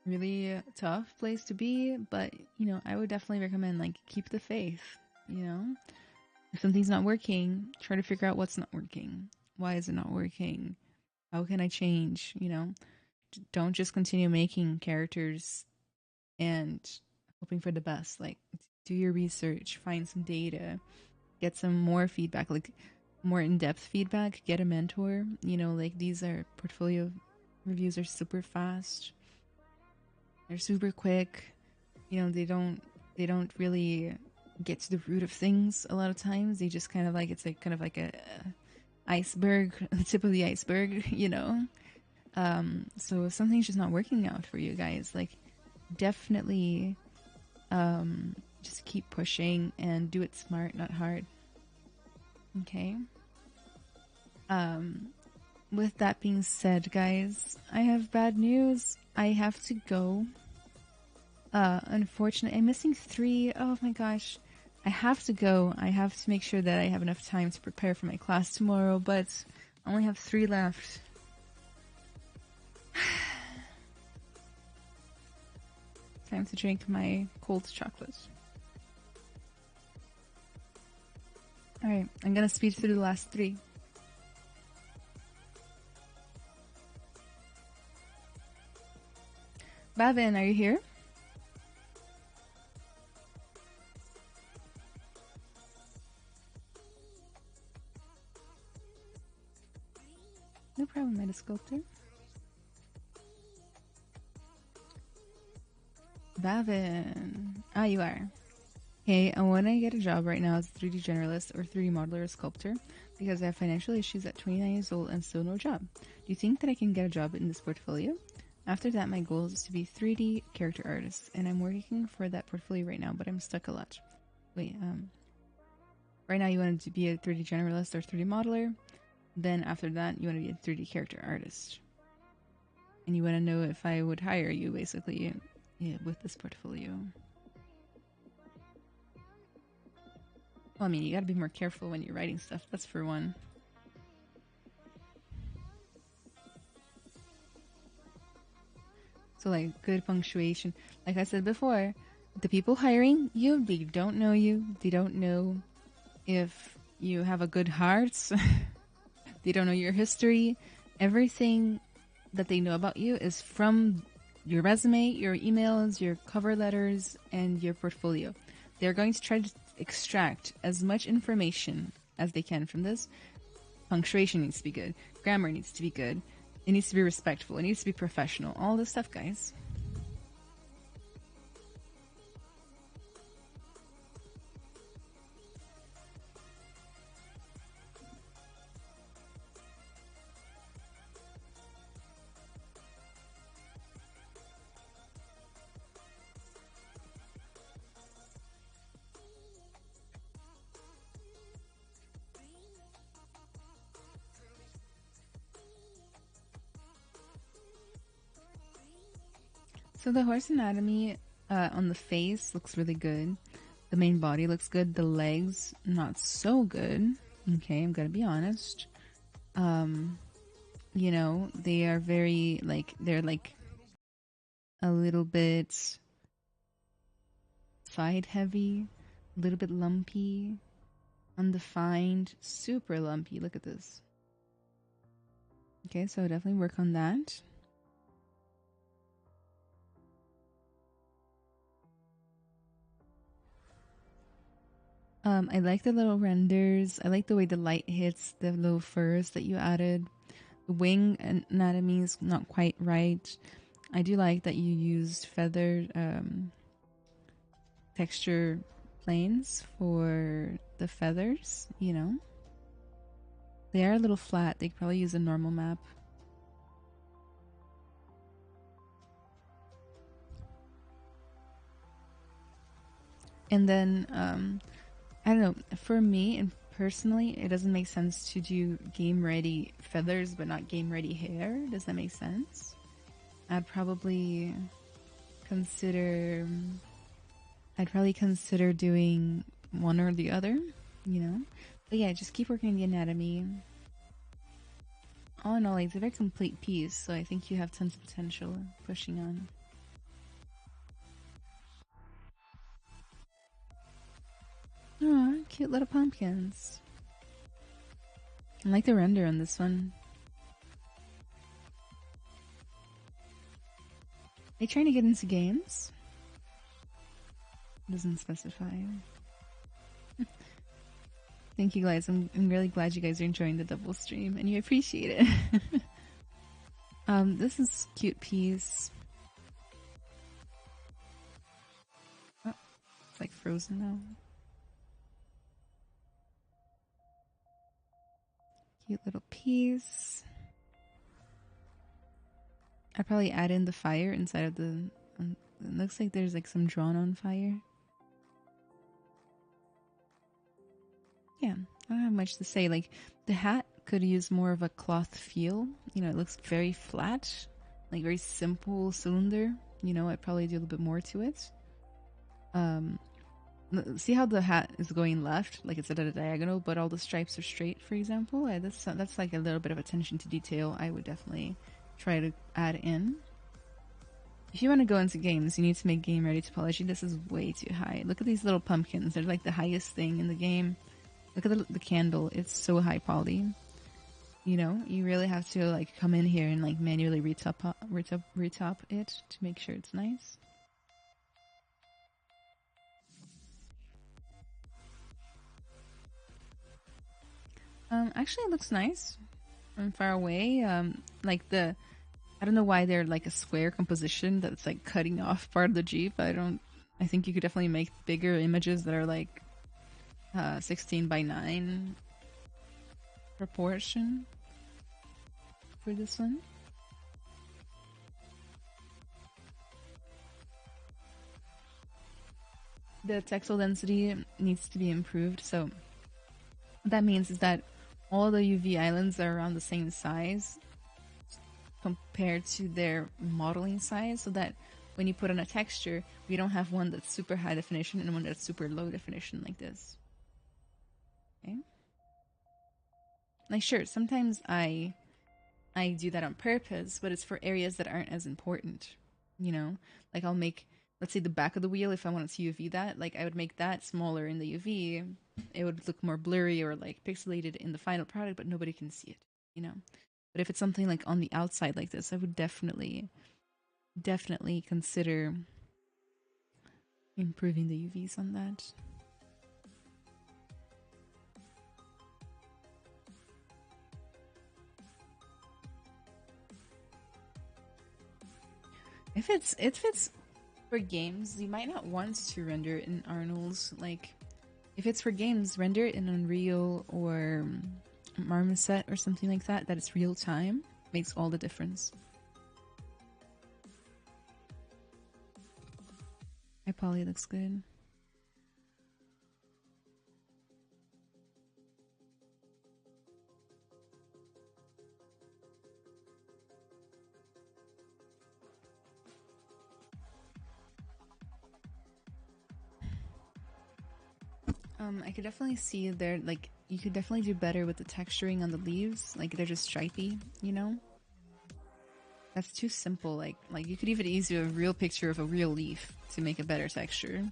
really a tough place to be, but, you know, I would definitely recommend, like, keep the faith, you know? If something's not working, try to figure out what's not working. Why is it not working? How can I change? You know, don't just continue making characters and hoping for the best. Like, do your research, find some data, get some more feedback, like more in-depth feedback, get a mentor. You know, like these are portfolio reviews are super fast. They're super quick. You know, they don't really get to the root of things a lot of times. They just kind of like, it's like kind of like a iceberg, the tip of the iceberg, you know? So if something's just not working out for you guys, like definitely just keep pushing and do it smart, not hard. Okay? With that being said, guys, I have bad news. I have to go. Unfortunately, I'm missing 3. Oh my gosh. I have to go. I have to make sure that I have enough time to prepare for my class tomorrow, but I only have 3 left. Time to drink my cold chocolate. Alright, I'm gonna speed through the last 3. Bavin, are you here? No problem, Metasculptor. Bavin. Ah, you are. Hey, I want to get a job right now as a 3D generalist or 3D modeler or sculptor because I have financial issues at 29 years old and still no job. Do you think that I can get a job in this portfolio? After that, my goal is to be 3D character artist, and I'm working for that portfolio right now, but I'm stuck a lot. Wait, right now you wanted to be a 3D generalist or 3D modeler. Then after that, you want to be a 3D character artist. And you want to know if I would hire you, basically, yeah, with this portfolio. Well, I mean, you gotta be more careful when you're writing stuff, that's for one. So, like, good punctuation. Like I said before, the people hiring you, they don't know you. They don't know if you have a good heart. They don't know your history. Everything that they know about you is from your resume, your emails, your cover letters, and your portfolio. They're going to try to extract as much information as they can from this. Punctuation needs to be good. Grammar needs to be good. It needs to be respectful. It needs to be professional. All this stuff, guys. So the horse anatomy on the face looks really good. The main body looks good. The legs, not so good. Okay, I'm gonna be honest. You know, they are very, like, they're like a little bit side heavy, a little bit lumpy, undefined, super lumpy. Look at this. Okay, so definitely work on that. I like the little renders. I like the way the light hits the little furs that you added. The wing anatomy is not quite right. I do like that you used feather texture planes for the feathers, you know. They are a little flat. They could probably use a normal map. And then, I don't know, for me and personally, it doesn't make sense to do game ready feathers but not game ready hair. Does that make sense? I'd probably consider I'd probably consider doing one or the other, you know? But yeah, just keep working on the anatomy. All in all, it's a very complete piece, so I think you have tons of potential pushing on. Oh, cute little pumpkins. I like the render on this one. Are you trying to get into games? Doesn't specify. Thank you guys. I'm really glad you guys are enjoying the double stream and you appreciate it. This is cute piece. Oh, it's like frozen now. Cute little piece. I'd probably add in the fire inside of the. It looks like there's like some drawn on fire. Yeah, I don't have much to say. Like, the hat could use more of a cloth feel. You know, it looks very flat, like very simple cylinder. You know, I'd probably do a little bit more to it. See how the hat is going left, like it's at a diagonal, but all the stripes are straight, for example? That's like a little bit of attention to detail I would definitely try to add in. If you want to go into games, you need to make game ready topology. This is way too high. Look at these little pumpkins. They're like the highest thing in the game. Look at the candle. It's so high poly. You know, you really have to like come in here and like manually retop it to make sure it's nice. Actually, it looks nice from far away. Like I don't know why they're like a square composition that's like cutting off part of the Jeep. I think you could definitely make bigger images that are like 16 by 9 proportion for this one. The textile density needs to be improved. So what that means is that all the UV islands are around the same size compared to their modeling size, so that when you put on a texture, we don't have one that's super high definition and one that's super low definition like this. Okay. Like sure, sometimes I do that on purpose, but it's for areas that aren't as important. You know, like I'll make, let's say, the back of the wheel. If I wanted to UV that, like I would make that smaller in the UV. It would look more blurry or like pixelated in the final product, but nobody can see it. You know. But if it's something like on the outside like this, I would definitely consider improving the UVs on that. If it's for games, you might not want to render it in Arnold's. Like, if it's for games, render it in Unreal or Marmoset or something like that. That it's real time makes all the difference. Hi, Polly, looks good. I could definitely see there, like, you could definitely do better with the texturing on the leaves. Like, they're just stripy, you know? That's too simple. Like you could even use a real picture of a real leaf to make a better texture.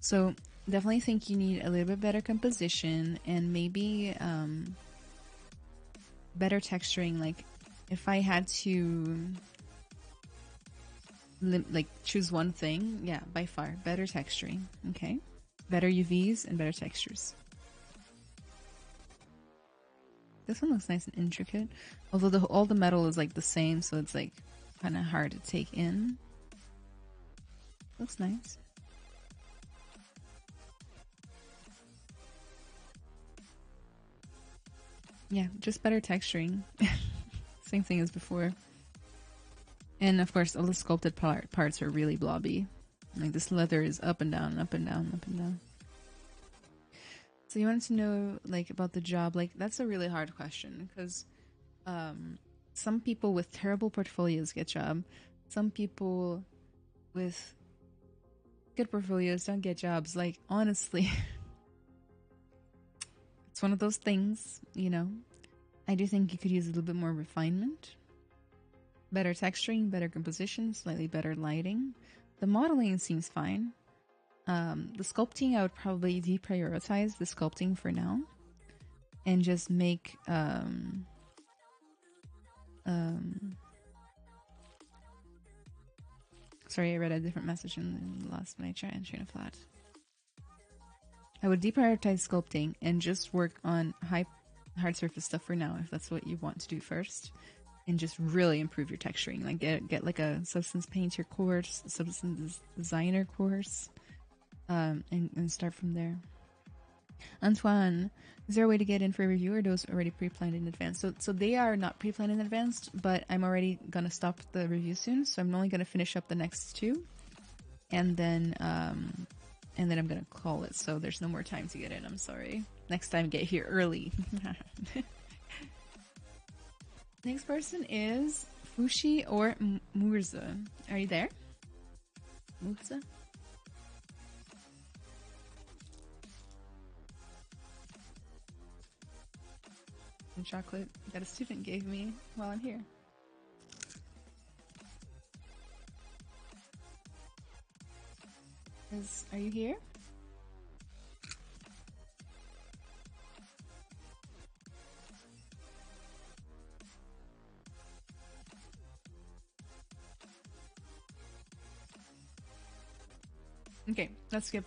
So, definitely think you need a little bit better composition and maybe better texturing. Like, if I had to like choose one thing, yeah, by far better texturing. Okay, better UVs and better textures. This one looks nice and intricate, although all the metal is like the same, so it's like kind of hard to take in. Looks nice. Yeah, just better texturing. Same thing as before. And of course, all the sculpted parts are really blobby. Like this leather is up and down, up and down, up and down. So you wanted to know like about the job. Like that's a really hard question because some people with terrible portfolios get job. Some people with good portfolios don't get jobs. Like honestly, it's one of those things. You know, I do think you could use a little bit more refinement, better texturing, better composition, slightly better lighting. The modeling seems fine. The sculpting, I would probably deprioritize the sculpting for now and just make sorry, I read a different message and lost my train of thought. I would deprioritize sculpting and just work on hard surface stuff for now if that's what you want to do first, and just really improve your texturing. Like get like a substance painter course, substance designer course, and start from there. Antoine, is there a way to get in for a review, or those already pre-planned in advance? So they are not pre-planned in advance, but I'm already gonna stop the review soon. So I'm only gonna finish up the next two, and then I'm gonna call it. So there's no more time to get in. I'm sorry. Next time, get here early. Next person is Fushi or Murza. Are you there? Murza? And chocolate that a student gave me while I'm here. Are you here? Okay, let's skip.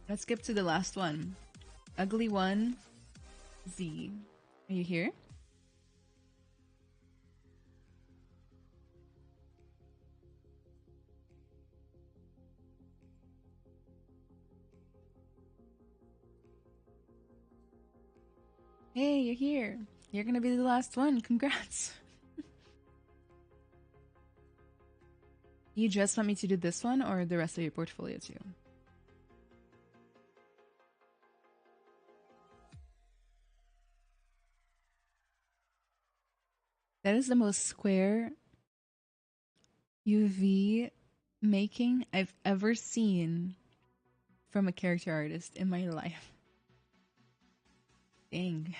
Let's skip to the last one. Ugly one, Z. Are you here? Hey, you're here. You're gonna be the last one. Congrats. You just want me to do this one or the rest of your portfolio too? That is the most square UV making I've ever seen from a character artist in my life. Dang.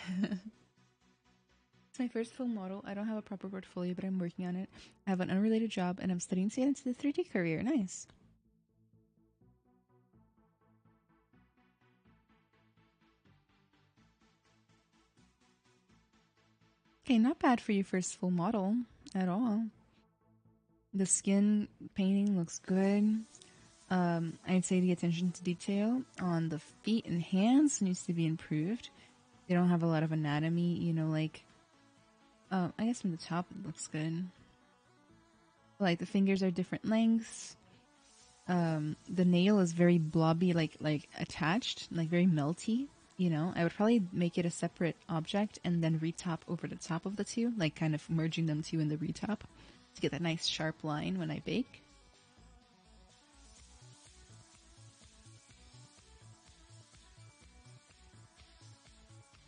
It's my first full model. I don't have a proper portfolio, but I'm working on it. I have an unrelated job and I'm studying to get into the 3D career. Nice. Okay, not bad for your first full model at all. The skin painting looks good. I'd say the attention to detail on the feet and hands needs to be improved. They don't have a lot of anatomy, you know, like, I guess from the top it looks good. Like the fingers are different lengths. The nail is very blobby, like attached, like very melty. You know, I would probably make it a separate object and then retop over the top of the two, like kind of merging them two in the retop to get that nice sharp line when I bake.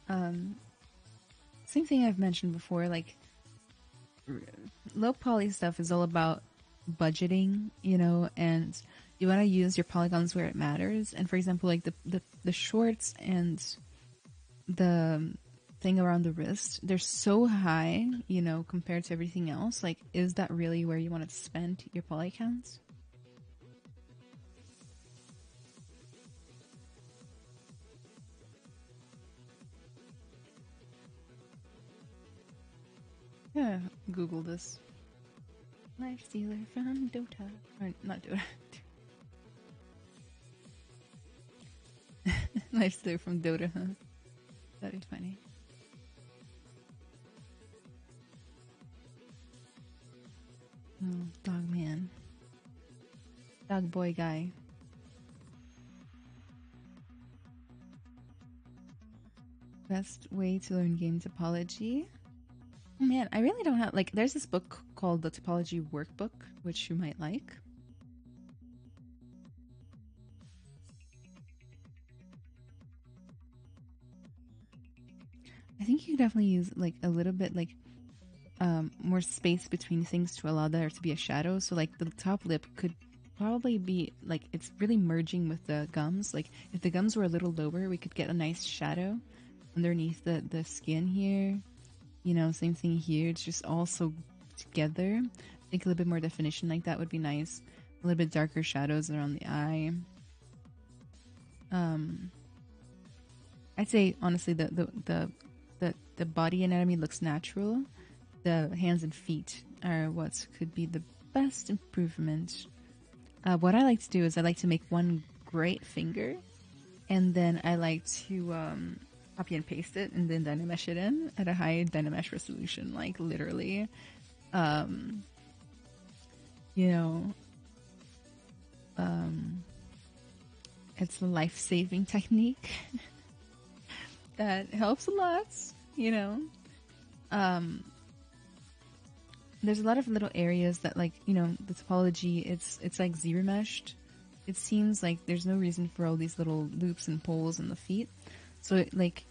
Um, Same thing I've mentioned before, like low poly stuff is all about budgeting, you know, and you want to use your polygons where it matters. And for example, like the shorts and the thing around the wrist, they're so high, you know, compared to everything else. Like, is that really where you want to spend your poly counts? Yeah, Google this. Life stealer from Dota. Or not Dota. Life stealer from Dota, huh? That'd be funny. Oh, dog man. Dog boy guy. Best way to learn game topology? Oh, man, I really don't have like. There's this book called the Topology Workbook, which you might like. I think you could definitely use like a little bit like more space between things to allow there to be a shadow. So like the top lip could probably be like it's really merging with the gums. Like if the gums were a little lower, we could get a nice shadow underneath the skin here. You know, same thing here. It's just all so together. I think a little bit more definition like that would be nice. A little bit darker shadows around the eye. Um, I'd say honestly the body anatomy looks natural. The hands and feet are what could be the best improvement. What I like to do is I like to make one great finger, and then I like to copy and paste it, and then Dynamesh it in at a high Dynamesh resolution, like literally. Um, you know, um, it's a life saving technique that helps a lot. You know, um, there's a lot of little areas that like the topology it's like zero meshed. It seems like there's no reason for all these little loops and poles in the feet. So like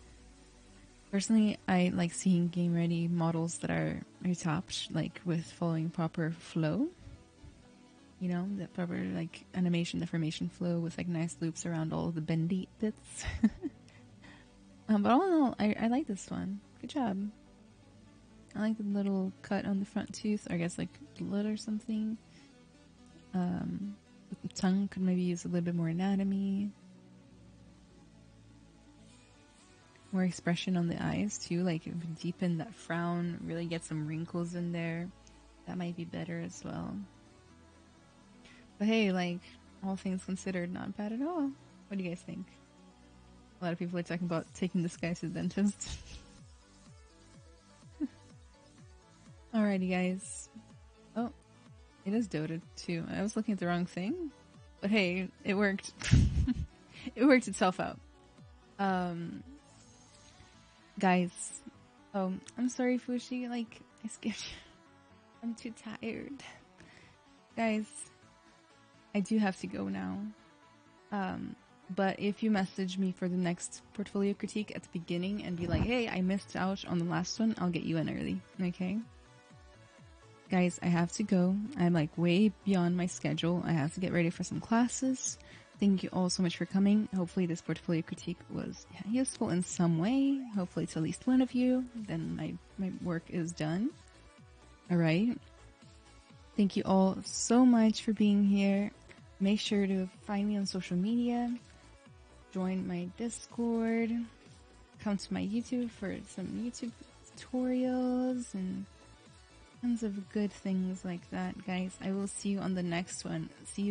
personally I like seeing game ready models that are retopped like with following proper flow, that proper like animation deformation flow with like nice loops around all of the bendy bits. But all in all, I like this one. Good job. I like the little cut on the front tooth, or I guess like blood or something. The tongue could maybe use a little bit more anatomy, more expression on the eyes too. Like if we deepen that frown, really get some wrinkles in there. That might be better as well. But hey, like all things considered, not bad at all. What do you guys think? A lot of people are talking about taking this guy to the dentist. Alrighty, guys. Oh, it is Dota too. I was looking at the wrong thing, but hey, it worked. It worked itself out. Guys. Oh, I'm sorry, Fushi. Like, I skipped you. I'm too tired. Guys, I do have to go now. But if you message me for the next portfolio critique at the beginning and be like, hey, I missed out on the last one, I'll get you in early. Okay? Guys, I have to go. I'm like way beyond my schedule. I have to get ready for some classes. Thank you all so much for coming. Hopefully this portfolio critique was useful in some way. Hopefully to at least one of you. Then my work is done. Alright? Thank you all so much for being here. Make sure to find me on social media. Join my Discord. Come to my YouTube for some YouTube tutorials and tons of good things like that, guys. I will see you on the next one. See you